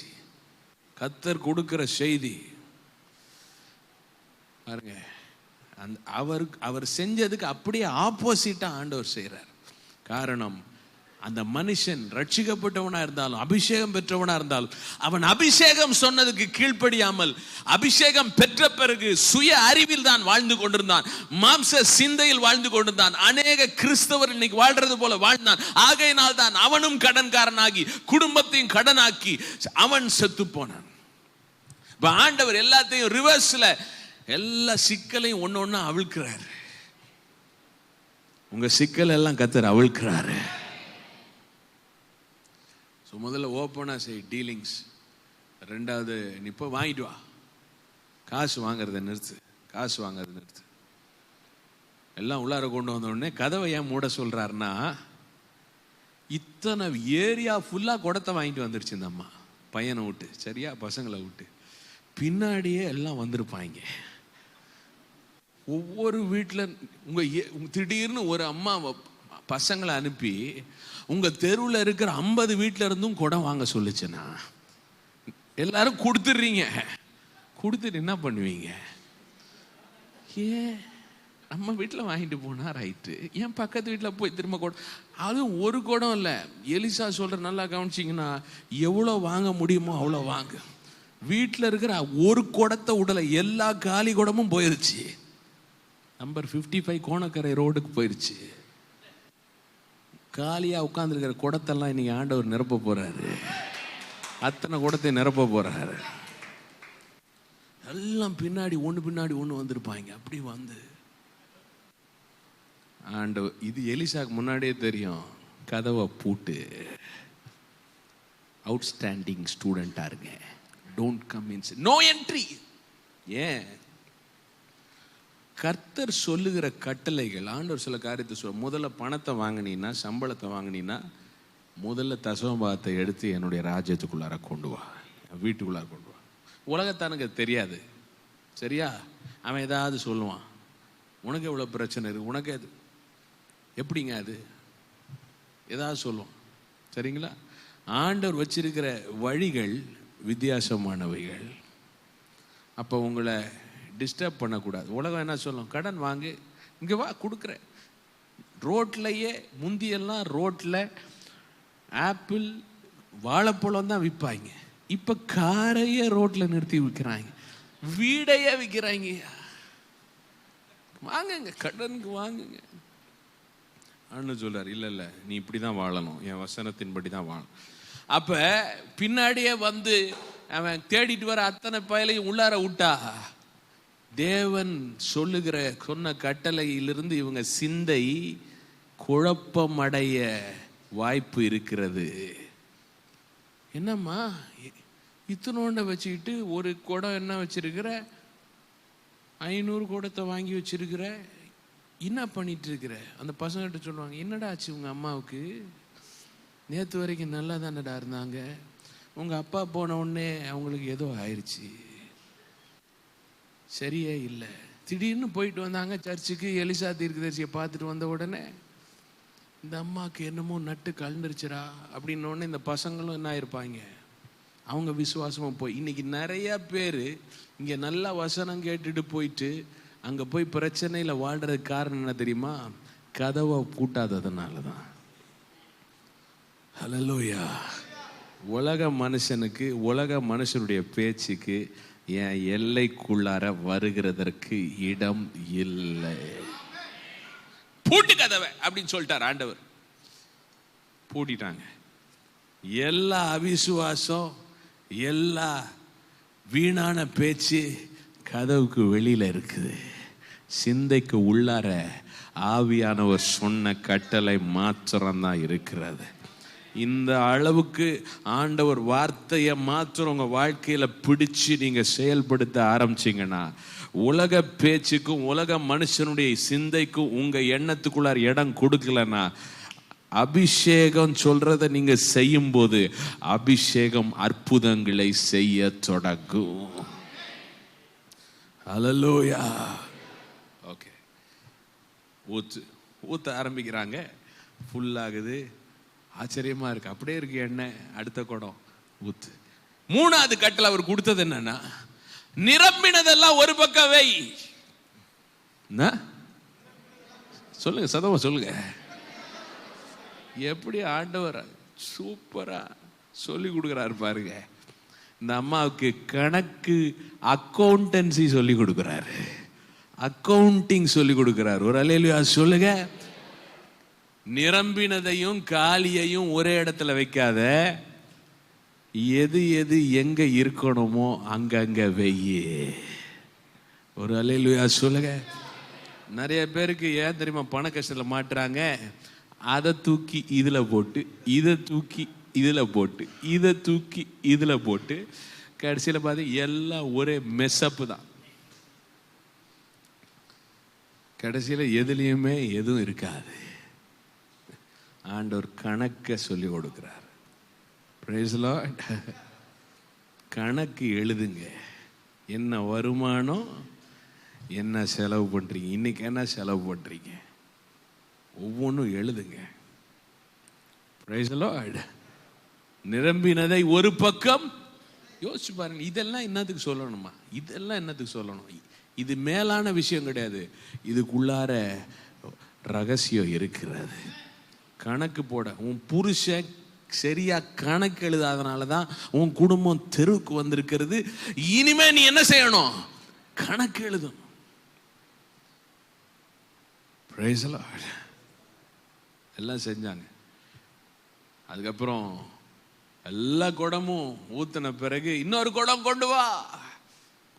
கர்த்தர் கொடுக்கிற செய்தி பாருங்க. அவர் செஞ்சதுக்கு அப்படியே ஆப்போசிட்டா ஆண்டவர் செய்கிறார். காரணம், அந்த மனுஷன் ரட்சிக்கப்பட்டவனா இருந்தாலும் அபிஷேகம் பெற்றவனா இருந்தாலும் அவன் அபிஷேகம் சொன்னதுக்கு கீழ்ப்படியாமல் அபிஷேகம் பெற்ற பிறகு சுய அறிவில் தான் வாழ்ந்து கொண்டிருந்தான், மாம்ச சிந்தையில் வாழ்ந்து கொண்டிருந்தான். அநேக கிறிஸ்தவர் இன்னைக்கு வாழ்றது போல வாழ்ந்தான். ஆகையினால் தான் அவனும் கடன்காரனாகி குடும்பத்தையும் கடனாக்கி அவன் செத்து போனான். இப்ப ஆண்டவர் எல்லாத்தையும் ரிவர்ஸ்ல, எல்லா சிக்கலையும் ஒன்னு ஒன்னு அவிழ்க்கிறார். உங்க சிக்கல் எல்லாம் கர்த்தர் அவிழ்க்கிறாரு. ஸோ முதல்ல ஓப்பனாக செய் டீலிங்ஸ். ரெண்டாவது, நீ இப்போ வாங்கிட்டு வா, காசு வாங்குறத நிறுத்து, காசு வாங்குறத நிறுத்து. எல்லாம் உள்ளார கொண்டு வந்த உடனே கதவை ஏன் மூட சொல்றாருன்னா, இத்தனை ஏரியா ஃபுல்லாக குடத்தை வாங்கிட்டு வந்துருச்சு இந்த அம்மா, பையனை விட்டு, சரியா, பசங்களை விட்டு. பின்னாடியே எல்லாம் வந்திருப்பாங்க. ஒவ்வொரு வீட்டில் திடீர்னு ஒரு அம்மா பசங்களை அனுப்பி உங்கள் தெருவில் இருக்கிற 50 வீட்டில் இருந்தும் குடம் வாங்க சொல்லுச்சுன்னா எல்லாரும் கொடுத்துட்றீங்க. கொடுத்துட்டு என்ன பண்ணுவீங்க? ஏன் நம்ம வீட்டில் வாங்கிட்டு போனா ரைட்டு, ஏன் பக்கத்து வீட்டில் போய் திரும்ப குடம்? அதுவும் ஒரு குடம் இல்லை, எலிசா சொல்கிற நல்லா கவனிச்சிங்கன்னா, எவ்வளோ வாங்க முடியுமோ அவ்வளோ வாங்க. வீட்டில் இருக்கிற ஒரு குடத்தை விடலை, எல்லா காலி குடமும் போயிருச்சு. நம்பர் 55 கோணக்கரை ரோடுக்கு போயிருச்சு. காலியாக உட்காந்துருக்கிற குடத்தெல்லாம் இன்னைக்கு ஆண்டவர் நிரப்ப போறாரு. அத்தனை குடத்தை நிரப்ப போறாரு. எல்லாம் பின்னாடி ஒன்று வந்திருப்பாங்க. அப்படி வந்து ஆண்டவர், இது எலிசாக்கு முன்னாடியே தெரியும், கதவை பூட்டு, அவுட்ஸ்டாண்டிங் ஸ்டூடெண்டா இருங்க, don't come in, no entry. ஏன்? கர்த்தர் சொல்லுகிற கட்டளைகள். ஆண்டவர் சில காரியத்தை சொல்ல, முதல்ல பணத்தை வாங்கினீன்னா, சம்பளத்தை வாங்கினீன்னா, முதல்ல தசமபாகத்தை எடுத்து என்னுடைய ராஜ்யத்துக்குள்ளார கொண்டு வா, வீட்டுக்குள்ளார கொண்டு வா. உலகத்தானுக்கு தெரியாது, சரியா? அவன் ஏதாவது சொல்லுவான், உனக்கு எவ்வளோ பிரச்சனை இருக்கு, உனக்கு அது எப்படிங்க, அது ஏதாவது சொல்லுவான், சரிங்களா? ஆண்டவர் வச்சிருக்கிற வழிகள் வித்தியாசமானவைகள். அப்போ உங்களை டிஸ்டர்ப் பண்ணக்கூடாது. உலகம் என்ன சொல்லும்? கடன் வாங்கு, இங்கே வா கொடுக்குறேன். ரோட்லையே முந்தியெல்லாம் ரோட்டில் ஆப்பிள் வாழைப்பழம் தான் விற்பாங்க. இப்போ காரையே ரோட்டில் நிறுத்தி விற்கிறாங்க, வீடையே விற்கிறாங்க. வாங்குங்க, கடனுக்கு வாங்குங்க. அண்ணன் சொல்றார், இல்லை நீ இப்படி தான் வாழணும், என் வசனத்தின்படி தான் வாழணும். அப்போ பின்னாடியே வந்து அவன் தேடிட்டு வர அத்தனை பயலையும் உள்ளார விட்டா, தேவன் சொன்ன கட்டளையிலிருந்து இவங்க சிந்தை குழப்பமடைய வாய்ப்பு இருக்கிறது. என்னம்மா இத்தனோண்ட வச்சுக்கிட்டு ஒரு குடம் என்ன வச்சிருக்கிற, 500 குடத்தை வாங்கி வச்சிருக்கிற, என்ன பண்ணிட்டு இருக்கிற? அந்த பசங்கிட்ட சொல்லுவாங்க, என்னடா ஆச்சு உங்க அம்மாவுக்கு? நேற்று வரைக்கும் நல்லா தானடா இருந்தாங்க, உங்க அப்பா போன உடனே அவங்களுக்கு ஏதோ ஆயிடுச்சு, சரியே இல்லை. திடீர்னு போயிட்டு வந்தாங்க சர்ச்சுக்கு, எலிசா தீர்க்கதரிசியை பார்த்துட்டு வந்த உடனே இந்த அம்மாவுக்கு என்னமோ நட்டு கலந்துருச்சுரா அப்படின்ன உடனே இந்த பசங்களும் என்ன ஆயிருப்பாங்க, அவங்க விசுவாசமும் போய். இன்னைக்கு நிறைய பேர் இங்கே நல்லா வசனம் கேட்டுட்டு போயிட்டு அங்கே போய் பிரச்சனையில் வாழ்றதுக்கு காரணம் என்ன தெரியுமா? கதவை பூட்டாததுனால தான். ஹல்லேலூயா. உலக மனுஷனுக்கு, உலக மனுஷனுடைய பேச்சுக்கு என் எல்லைக்குள்ளார வருகிறதற்கு இடம் இல்லை. பூட்டு கதவை அப்படின்னு சொல்லிட்டார் ஆண்டவர். பூட்டிட்டாங்க. எல்லா அவிசுவாசம், எல்லா வீணான பேச்சு கதவுக்கு வெளியில இருக்குது. சிந்தைக்கு உள்ளார ஆவியானவர் சொன்ன கட்டளை மாத்திரம்தான் இருக்கிறது. இந்த அளவுக்கு ஆண்டவர் வார்த்தையை மாத்திரம் உங்க வாழ்க்கையில பிடிச்சு நீங்க செயல்படுத்த ஆரம்பிச்சீங்கன்னா, உலக பேச்சுக்கும் உலக மனுஷனுடைய சிந்தைக்கும் உங்க எண்ணத்துக்குள்ளார இடம் கொடுக்கலன்னா, அபிஷேகம் சொல்றதை நீங்க செய்யும் போது அபிஷேகம் அற்புதங்களை செய்ய தொடங்கும். ஹல்லேலூயா. ஓகே, ஊத்த ஆரம்பிக்கிறாங்க. ஃபுல்லாகுது. ஆச்சரியமா இருக்கு. அப்படியே இருக்கு எண்ணெய். அடுத்த குடம் ஊத்து. 3வது கட்டளை அவர் கொடுத்தது என்னன்னா, நிரம்பினதெல்லாம் ஒரு பக்கம் வை. சொல்லுங்க, சதமா சொல்லுங்க. எப்படி ஆண்டவர் சூப்பரா சொல்லி கொடுக்குறாரு பாருங்க. இந்த அம்மாவுக்கு கணக்கு அக்கௌண்டன்சி சொல்லி கொடுக்குறாரு, அக்கவுண்டிங் சொல்லி கொடுக்குறாரு. ஒரு அல்லேலூயா சொல்லுங்க. நிரம்பினதையும் காலியையும் ஒரே இடத்துல வைக்காத, எது எது எங்க இருக்கணுமோ அங்கங்க வெய்யே. ஒரு அல்லேலூயா சொல்லுங்க. நிறைய பேருக்கு ஏன் தெரியுமா பண கஷ்டத்தில் மாட்டுறாங்க? அதை தூக்கி இதுல போட்டு, இதை தூக்கி இதில் போட்டு, இதை தூக்கி இதில் போட்டு, கடைசியில் பார்த்து எல்லாம் ஒரே மெஸ்அப்பு தான். கடைசியில் எதுலேயுமே எதுவும் இருக்காது. ஆண்டவர் கணக்கை சொல்லி கொடுக்குறார். Praise the Lord. கணக்கு எழுதுங்க. என்ன வருமானம், என்ன செலவு பண்ணுறீங்க, இன்னைக்கு என்ன செலவு பண்ணுறீங்க, ஒவ்வொன்றும் எழுதுங்க. Praise the Lord. நிரம்பினதை ஒரு பக்கம் யோசிச்சு பாருங்க. இதெல்லாம் என்னத்துக்கு சொல்லணுமா? இதெல்லாம் என்னத்துக்கு சொல்லணும்? இது மேலான விஷயம் கிடையாது. இதுக்குள்ளார ரகசியம் இருக்கிறது. கணக்கு போட உன் புருஷன் சரியா கணக்கு எழுதாதனால தான் உன் குடும்பம் தெருவுக்கு வந்திருக்கிறது. இனிமே நீ என்ன செய்யணும்? கணக்கு எழுதணும். Praise the Lord. எல்லாம் செஞ்சாங்க. அதுக்கப்புறம் எல்லா குடமும் ஊத்தின பிறகு இன்னொரு குடம் கொண்டு வா.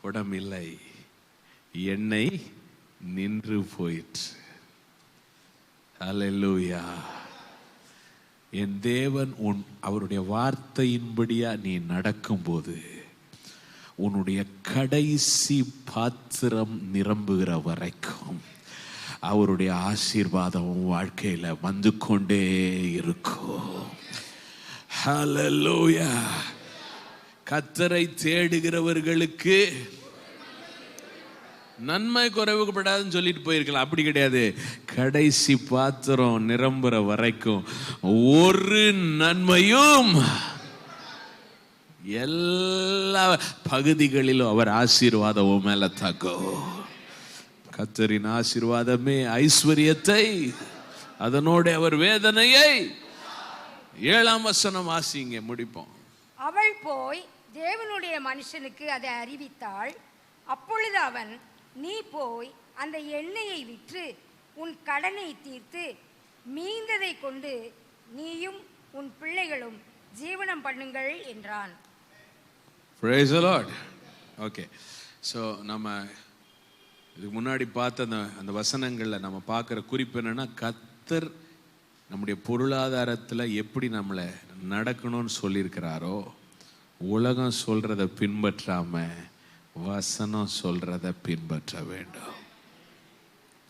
குடம் இல்லை, எண்ணெய் நின்று போயிற்று. ஹல்லேலூயா. என் தேவன் அவருடைய வார்த்தையின்படியா நீ நடக்கும்போது உன்னுடைய கடைசி பாத்திரம் நிரம்புகிற வரைக்கும் அவருடைய ஆசீர்வாதம் வாழ்க்கையில வந்து கொண்டே இருக்கும். ஹல்லேலூயா. கர்த்தரை தேடுகிறவர்களுக்கு நன்மை குறைவுபடாதுன்னு சொல்லிட்டு போயிருக்கலாம். அப்படி கிடையாது. கடைசி பாத்திரம் நிரம்புற வரைக்கும் ஒரு நன்மையும் எல்லா பகுதிகளிலும் அவர் ஆசீர்வாதம் மேல தக்கும். கர்த்தரின் ஆசீர்வாதமே ஐஸ்வர்யத்தை, அதனோட அவர் வேதனையை. 7ஆம் வசனம் வாசிங்க, முடிப்போம். அவள் போய் தேவனுடைய மனுஷனுக்கு அதை அறிவித்தாள். அப்பொழுது அவன், நீ போய் அந்த எண்ணெயை விற்று உன் கடனை தீர்த்து மீந்ததை கொண்டு நீயும் உன் பிள்ளைகளும் ஜீவனம் பண்ணுங்கள் என்றான். Praise the Lord. Okay, so நம்ம இதுக்கு முன்னாடி பார்த்த அந்த வசனங்களில் நம்ம பார்க்குற குறிப்பு என்னன்னா, கர்த்தர் நம்முடைய பொருளாதாரத்தில் எப்படி நம்மளை நடக்கணும்னு சொல்லியிருக்கிறாரோ, உலகம் சொல்றதை பின்பற்றாம வசனம் சொல்றத பின்பற்ற வேண்டும்.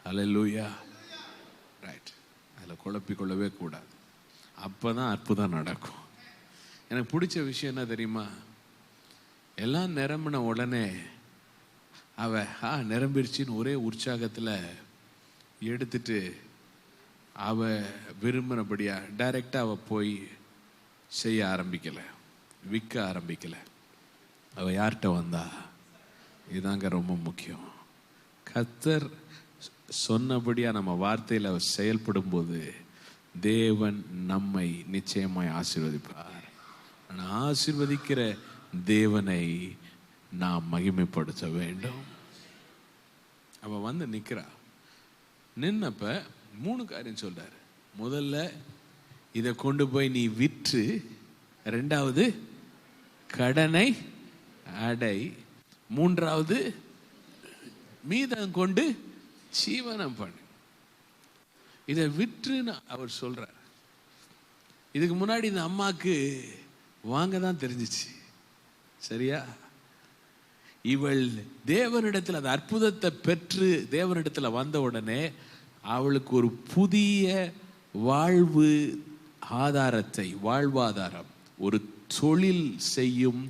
ஹல்லேலூயா. ரைட். அதில் குழப்பிக்கொள்ளவே கூடாது. அப்பதான் அற்புதம் நடக்கும். எனக்கு பிடிச்ச விஷயம் என்ன தெரியுமா? எல்லாம் நிரம்பின உடனே அவ நிரம்பிடுச்சின்னு ஒரே உற்சாகத்தில் எடுத்துட்டு அவ விரும்பினபடியா டைரக்டாக அவ போய் செய்ய ஆரம்பிக்கலை, விற்க ஆரம்பிக்கலை. அவ யார்கிட்ட வந்தா? இதுதாங்க ரொம்ப முக்கியம். கர்த்தர் சொன்னபடியா நம்ம வார்த்தையில் அவர் செயல்படும் போது தேவன் நம்மை நிச்சயமாய் ஆசீர்வதிப்பார். ஆனால் ஆசீர்வதிக்கிற தேவனை நாம் மகிமைப்படுத்த வேண்டும். அவ வந்து நிற்கிறா. நின்னப்ப 3 காரியம் சொல்றாரு. முதல்ல இதை கொண்டு போய் நீ விற்று, 2வது கடனை அடை, 3வது மீதம் கொண்டு ஜீவனம் பண்ணு. இதை விற்றுன்னு அவர் சொல்றார். இதுக்கு முன்னாடி இந்த அம்மாக்கு வாங்க தான் தெரிஞ்சிச்சு, சரியா? இவள் தேவனிடத்தில் அந்த அற்புதத்தை பெற்று தேவனிடத்தில் வந்த உடனே அவளுக்கு ஒரு புதிய வாழ்வாதாரம், ஒரு தொழில் செய்யும்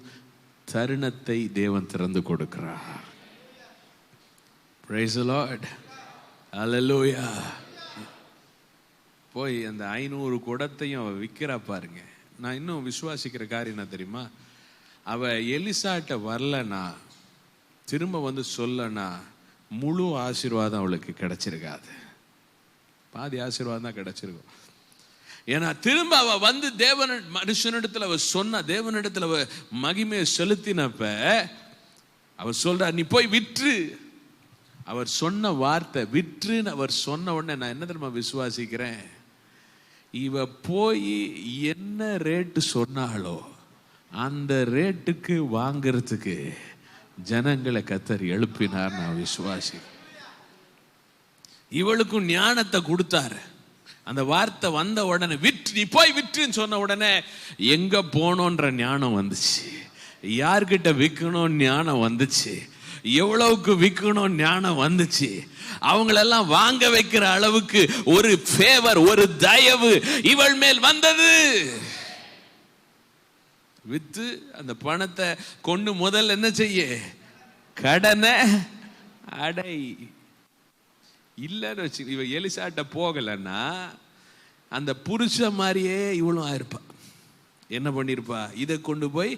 தருணத்தை தேவன் திறந்து கொடுக்கிறார். Praise the Lord. Hallelujah. போய் அந்த 500 குடத்தையும் அவ விற்கிறா பாருங்க. நான் இன்னும் விசுவாசிக்கிற காரியம் என்ன தெரியுமா? அவ எலிசாட்ட வரலனா, திரும்ப வந்து சொல்லனா, முழு ஆசீர்வாதம் அவளுக்கு கிடைச்சிருக்காது. பாதி ஆசீர்வாதம் தான் கிடைச்சிருக்கும். ஏன்னா திரும்ப அவ வந்து மனுஷனிடத்துல அவ சொன்ன, தேவனிடத்துல அவ மகிமையை செலுத்தினப்ப அவர் சொல்றார், நீ போய் விற்று. அவர் சொன்ன வார்த்தை விற்றுன்னு அவர் சொன்ன உடனே நான் என்ன தெரியுமா விசுவாசிக்கிறேன்? இவ போய் என்ன ரேட்டு சொன்னாலோ அந்த ரேட்டுக்கு வாங்கிறதுக்கு ஜனங்களை கர்த்தர் எழுப்பினார். நான் விசுவாசி. இவளுக்கும் ஞானத்தை கொடுத்தாரு. அந்த வார்த்தை வந்த உடனே விற்று, நீ போய் விற்றுன்னு சொன்ன உடனே எங்க போனோன்ற ஞானம் வந்துச்சு, யார்கிட்ட விற்கணும் ஞானம் வந்துச்சு, எவ்வளவுக்கு விற்கணும் ஞானம் வந்துச்சு. அவங்களெல்லாம் வாங்க வைக்கிற அளவுக்கு ஒரு ஃபேவர், ஒரு தயவு இவள் மேல் வந்தது. வித்து அந்த பணத்தை கொண்டு முதல்ல என்ன செய்ய, கடனை அடை. இல்லன்னு வச்சு இவ எலிசாட்ட போகலன்னா அந்த புருஷ மாதிரியே இவளும் ஆயிருப்பா. என்ன பண்ணிருப்பா, இதை கொண்டு போய்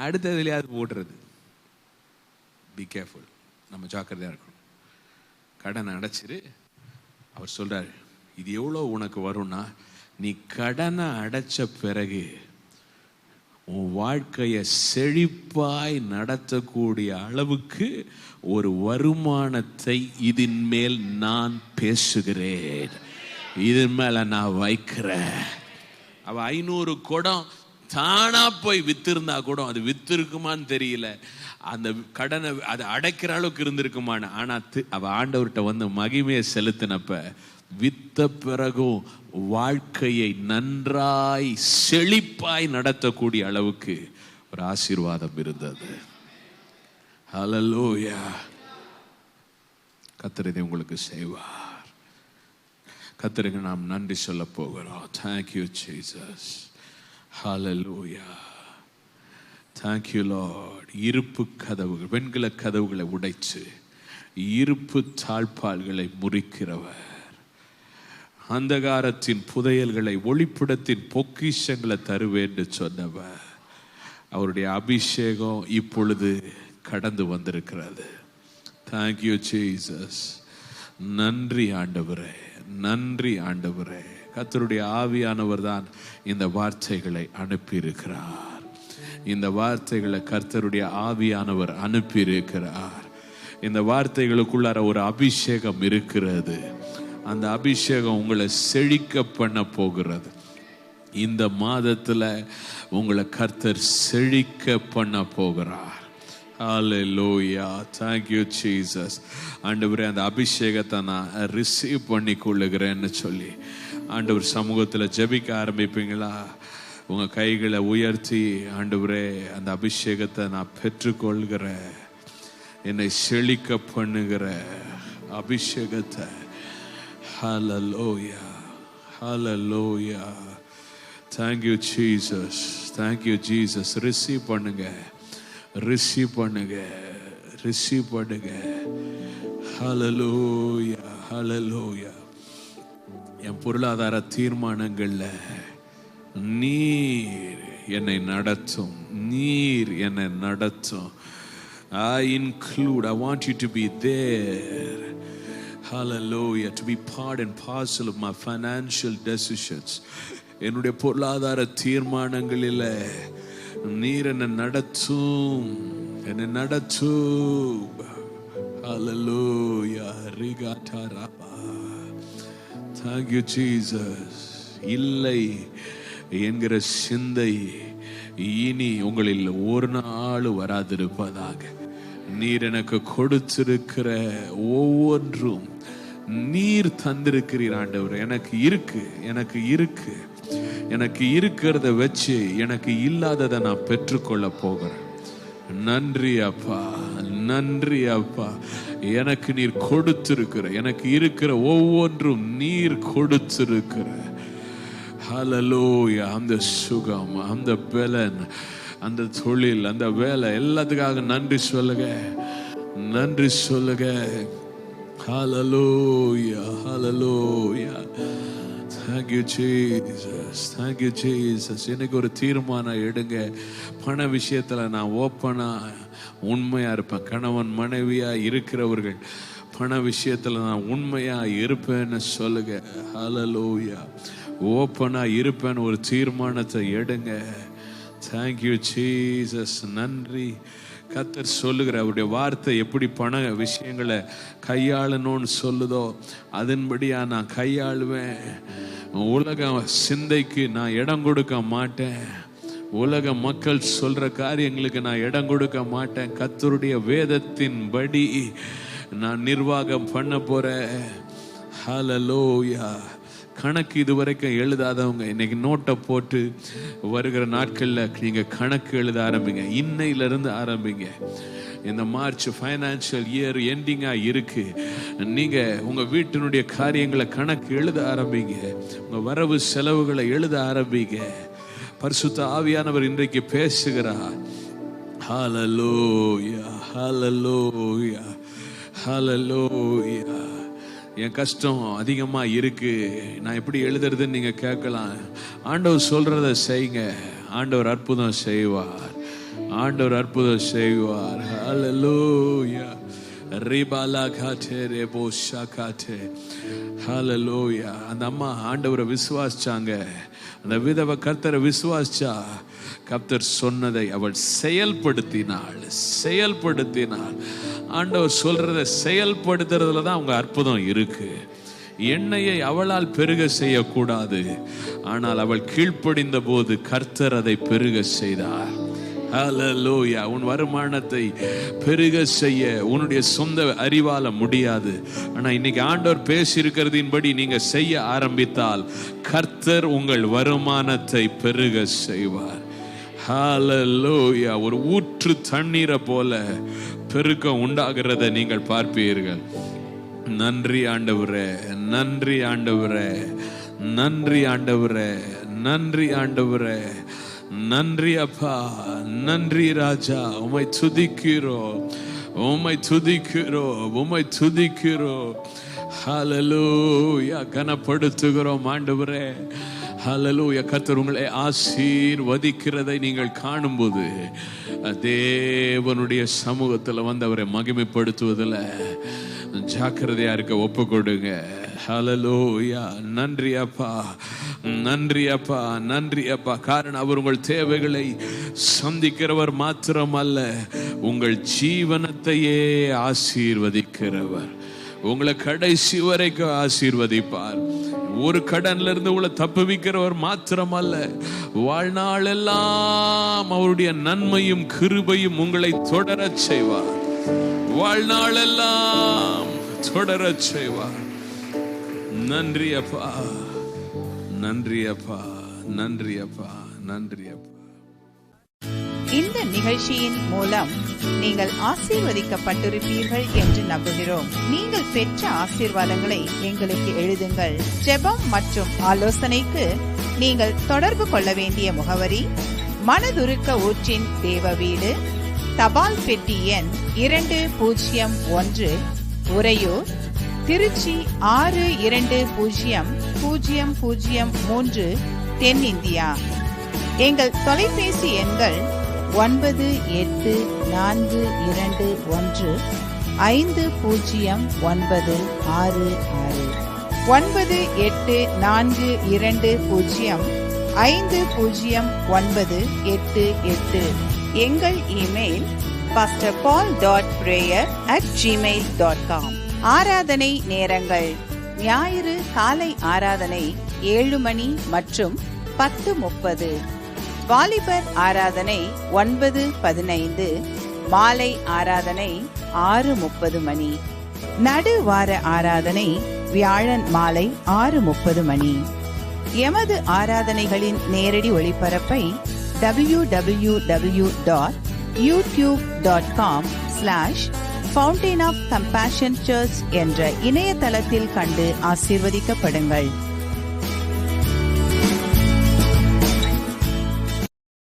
அடுத்ததுலயாவது போடுறது. பி கேர்ஃபுல், நம்ம ஜாக்கிரதையா இருக்கணும். கடனை அடைச்சிரு. அவர் சொல்றாரு, இது எவ்வளோ உனக்கு வரும்னா, நீ கடனை அடைச்ச பிறகு உன் வாழ்க்கையை செழிப்பாய் நடத்தக்கூடிய அளவுக்கு ஒரு வருமானத்தை இதன் மேல் நான் பேசுகிறேன், இதன் மேல நான் வைக்கிறேன். அவ 500 குடம் தானா போய் வித்திருந்தா கூட அது வித்திருக்குமான்னு தெரியல, அந்த கடனை அதை அடைக்கிற அளவுக்கு இருந்திருக்குமான. ஆனா அவ ஆண்டவர்கிட்ட வந்து மகிமையை செலுத்தினப்ப வித்த பிறகும் வாழ்க்கையை நன்றாய் செழிப்பாய் நடத்தக்கூடிய அளவுக்கு ஒரு ஆசீர்வாதம் இருந்தது. ஹல்லேலூயா. கர்த்தர் இதை உங்களுக்கு செய்வார். கர்த்தருக்கு நாம் நன்றி சொல்ல போகிறோம். Thank you Jesus. Hallelujah. Thank you Lord. இருப்பு கதவுகள், வெண்கல கதவுகளை உடைச்சு இருப்பு தாழ்பால்களை முறிக்கிறவர், அந்தகாரத்தின் புதையல்களை ஒளிப்பிடத்தின் பொக்கிஷங்களை தருவேன் என்று சொன்னவர், அவருடைய அபிஷேகம் இப்பொழுது கடந்து வந்திருக்கிறது. Thank you Jesus. நன்றி ஆண்டவரே, நன்றி ஆண்டவரே. கர்த்தருடைய ஆவியானவர் தான் இந்த வார்த்தைகளை அனுப்பியிருக்கிறார். இந்த வார்த்தைகளை கர்த்தருடைய ஆவியானவர் அனுப்பியிருக்கிறார். இந்த வார்த்தைகளுக்குள்ளார ஒரு அபிஷேகம் இருக்கிறது. அந்த அபிஷேகம் உங்களை செழிக்க பண்ண போகிறது. இந்த மாதத்துல உங்களை கர்த்தர் செழிக்க பண்ண போகிறார். Hallelujah. Thank you Jesus. ஆண்டவரே, அந்த அபிஷேகத்தை நான் ரிசீவ் பண்ணி கொள்ளுகிறேன்னு சொல்லி ஆண்டவர் சமூகத்தில் ஜெபிக்க ஆரம்பிப்பீங்களா? உங்க கைகளை உயர்த்தி, ஆண்டவரே அந்த அபிஷேகத்தை நான் பெற்றுக்கொள்கிறேன், என்னை செழிக்க பண்ணுகிற அபிஷேகத்தை. Hallelujah. Hallelujah. Thank you Jesus. Thank you Jesus. Receive பண்ணுங்க, ரிசீவ் பண்ணுங்க, ரிசீவ் பண்ணுங்க. Hallelujah. Hallelujah. என் பொருளாதார தீர்மானங்கள்ல நீர் என்னை நடத்தும், நீர் என்னை நடத்தும். I include, I want you to be there. Hallelujah. To be part and parcel of my financial decisions. என்னுடைய பொருளாதார தீர்மானங்களில் நீர் என்னை நடத்தும், என்னை நடத்தும். Hallelujah. Rigataraba. Thank you Jesus. இல்லை என்கிற சிந்தை இனி உங்களில் ஒரு நாள் வராதிருப்பதாக. நீர் எனக்கு கொடுத்திருக்கிற ஒவ்வொன்றும் நீர் தந்திருக்கிறீர் ஆண்டவர். எனக்கு இருக்கு, எனக்கு இருக்கு, எனக்கு இருக்கிறத வச்சு எனக்கு இல்லாததை நான் பெற்றுக்கொள்ள போகிறேன். நன்றி அப்பா, நன்றி அப்பா. எனக்கு நீர் கொடுத்திருக்கிற, எனக்கு இருக்கிற ஒவ்வொன்றும் நீர் கொடுத்திருக்கிற. ஹல்லேலூயா. அந்த சுகம், அந்த பலன், அந்த தொழில், அந்த வேலை, எல்லாத்துக்காக நன்றி சொல்லுங்க, நன்றி சொல்லுங்க. ஹல்லேலூயா, ஹல்லேலூயா. Thank you Jesus. Thank you Jesus. எனக்கு ஒரு தீர்மானம் எடுங்க. பண விஷயத்துல நான் ஓப்பனா உண்மையா இருப்பேன். கணவன் மனைவியா இருக்கிறவர்கள் பண விஷயத்துல நான் உண்மையா இருப்பேன்னு சொல்லுங்க. ஹல்லேலூயா. ஓப்பனா இருப்பேன் ஒரு தீர்மானத்தை எடுங்க. Thank you Jesus. நன்றி. கர்த்தர் சொல்லுகிற அவருடைய வார்த்தை எப்படி பண விஷயங்களை கையாளணும்னு சொல்லுதோ அதன்படியா நான் கையாளுவேன். உலக சிந்தைக்கு நான் இடம் கொடுக்க மாட்டேன். உலக மக்கள் சொல்ற காரியங்களுக்கு நான் இடம் கொடுக்க மாட்டேன். கர்த்தருடைய வேதத்தின்படி நான் நிர்வாகம் பண்ண போறேன். ஹல்லேலூயா. கணக்கு இதுவரைக்கும் எழுதாதவங்க இன்னைக்கு நோட்டை போட்டு வருகிற நாட்களில் நீங்கள் கணக்கு எழுத ஆரம்பிங்க. இன்னையிலிருந்து ஆரம்பிங்க. இந்த மார்ச் ஃபைனான்சியல் இயர் எண்டிங்காக இருக்கு. நீங்கள் உங்கள் வீட்டினுடைய காரியங்களை கணக்கு எழுத ஆரம்பிங்க. உங்கள் வரவு செலவுகளை எழுத ஆரம்பிங்க. பரிசுத்த ஆவியானவர் இன்றைக்கு பேசுகிறார். ஹல்லேலூயா, ஹல்லேலூயா, ஹல்லேலூயா. என் கஷ்டம் அதிகமாக இருக்கு, நான் எப்படி எழுதுறதுன்னு நீங்கள் கேட்கலாம். ஆண்டவர் சொல்றத செய்யுங்க. ஆண்டவர் அற்புதம் செய்வார். ஆண்டவர் அற்புதம் செய்வார். ஹல்லேலூயா. ரிபாலா காட்டே ரேபோ ஷாகாட்டே. ஹல்லேலூயா. அந்த அம்மா ஆண்டவரை விசுவாசிச்சாங்க. அந்த விதவை கர்த்தரை விசுவாசிச்சா. கர்த்தர் சொன்னதை அவள் செயல்படுத்தினாள். ஆண்டவர் சொல்றதை செயல்படுத்துறதுல தான் அவங்க அற்புதம் இருக்கு. எண்ணெயை அவளால் பெருக செய்யக்கூடாது, ஆனால் அவள் கீழ்ப்படிந்த போது கர்த்தர் அதை பெருக செய்தார். ஹல்லேலூயா. உன் வருமானத்தை பெருக செய்ய உன்னுடைய சொந்த அறிவால முடியாது. ஆனா இன்னைக்கு ஆண்டவர் பேசியிருக்கிறதின்படி நீங்க செய்ய ஆரம்பித்தால் கர்த்தர் உங்கள் வருமானத்தை பெருக செய்வார். ஹல்லேலூயா. ஒரு ஊற்று தண்ணீரை போல பெருக்கம் உண்டாகிறதை நீங்கள் பார்ப்பீர்கள். நன்றி ஆண்டவரே, நன்றி ஆண்டவரே, நன்றி ஆண்டவரே, நன்றி ஆண்டவரே, நன்றி அப்பா, நன்றி ராஜா. உம்மை துதிக்கிறோம், உம்மை துதிக்கிறோம், உம்மை துதிக்கிறோம். ஹல்லேலூயா. கனப்படுத்துகிறோம் ஆண்டவரே. ஹல்லேலூயா. கர்த்தர் உங்களை ஆசீர்வதிக்கிறதை நீங்கள் காணும்போது தேவனுடைய சமூகத்தில் வந்தவரை மகிமைப்படுத்துவதில் ஜாக்கிரதையா இருக்க ஒப்பு கொடுங்க. ஹல்லேலூயா. நன்றி அப்பா, நன்றி அப்பா, நன்றி அப்பா. காரணம் அவர் உங்கள் தேவைகளை சந்திக்கிறவர் மாத்திரமல்ல, உங்கள் ஜீவனத்தையே ஆசீர்வதிக்கிறவர். உங்களை கடைசி வரைக்கும் ஆசீர்வதிப்பார். ஒரு கடன்ல இருந்து உங்களை தப்புவிக்கிறவர் மாத்திரமல்ல, வாழ்நாள் எல்லாம் அவருடைய நன்மையும் கிருபையும் உங்களை தொடரச் செய்வார். வாழ்நாள் எல்லாம் தொடரச் செய்வார். நன்றி அப்பா, நன்றி அப்பா, நன்றி அப்பா, நன்றி அப்பா. இந்த நிகழ்ச்சியின் மூலம் நீங்கள் ஆசீர்வதிக்கப்பட்டிருப்பீர்கள் என்று நம்புகிறோம். நீங்கள் பெற்ற ஆசீர்வாதங்களை எங்களுக்கு எழுதுங்கள். ஜெபம் மற்றும் ஆலோசனைக்கு நீங்கள் தொடர்பு கொள்ள வேண்டிய முகவரி: மனதுருக்க ஊற்றின் தேவ வீடு, தபால் பெட்டி எண் 201, உறையூர், திருச்சி 620003, தென்னிந்தியா. எங்கள் தொலைபேசி எண்கள் 9842150966 9842050988. எங்கள் இமெயில் pastorpaul.prayer@gmail.com. ஆராதனை நேரங்கள்: ஞாயிறு காலை ஆராதனை 7 மணி மற்றும் 10:30, வாலிபர் ஆராதனை 9:15, மாலை ஆராதனை 6:30 மணி, நடுவார ஆராதனை வியாழன் மாலை 6:30 மணி. எமது ஆராதனைகளின் நேரடி ஒளிபரப்பை www.youtube.com/Fountain of Compassion Church என்ற இணையதளத்தில் கண்டு ஆசீர்வதிக்கப்படுங்கள்.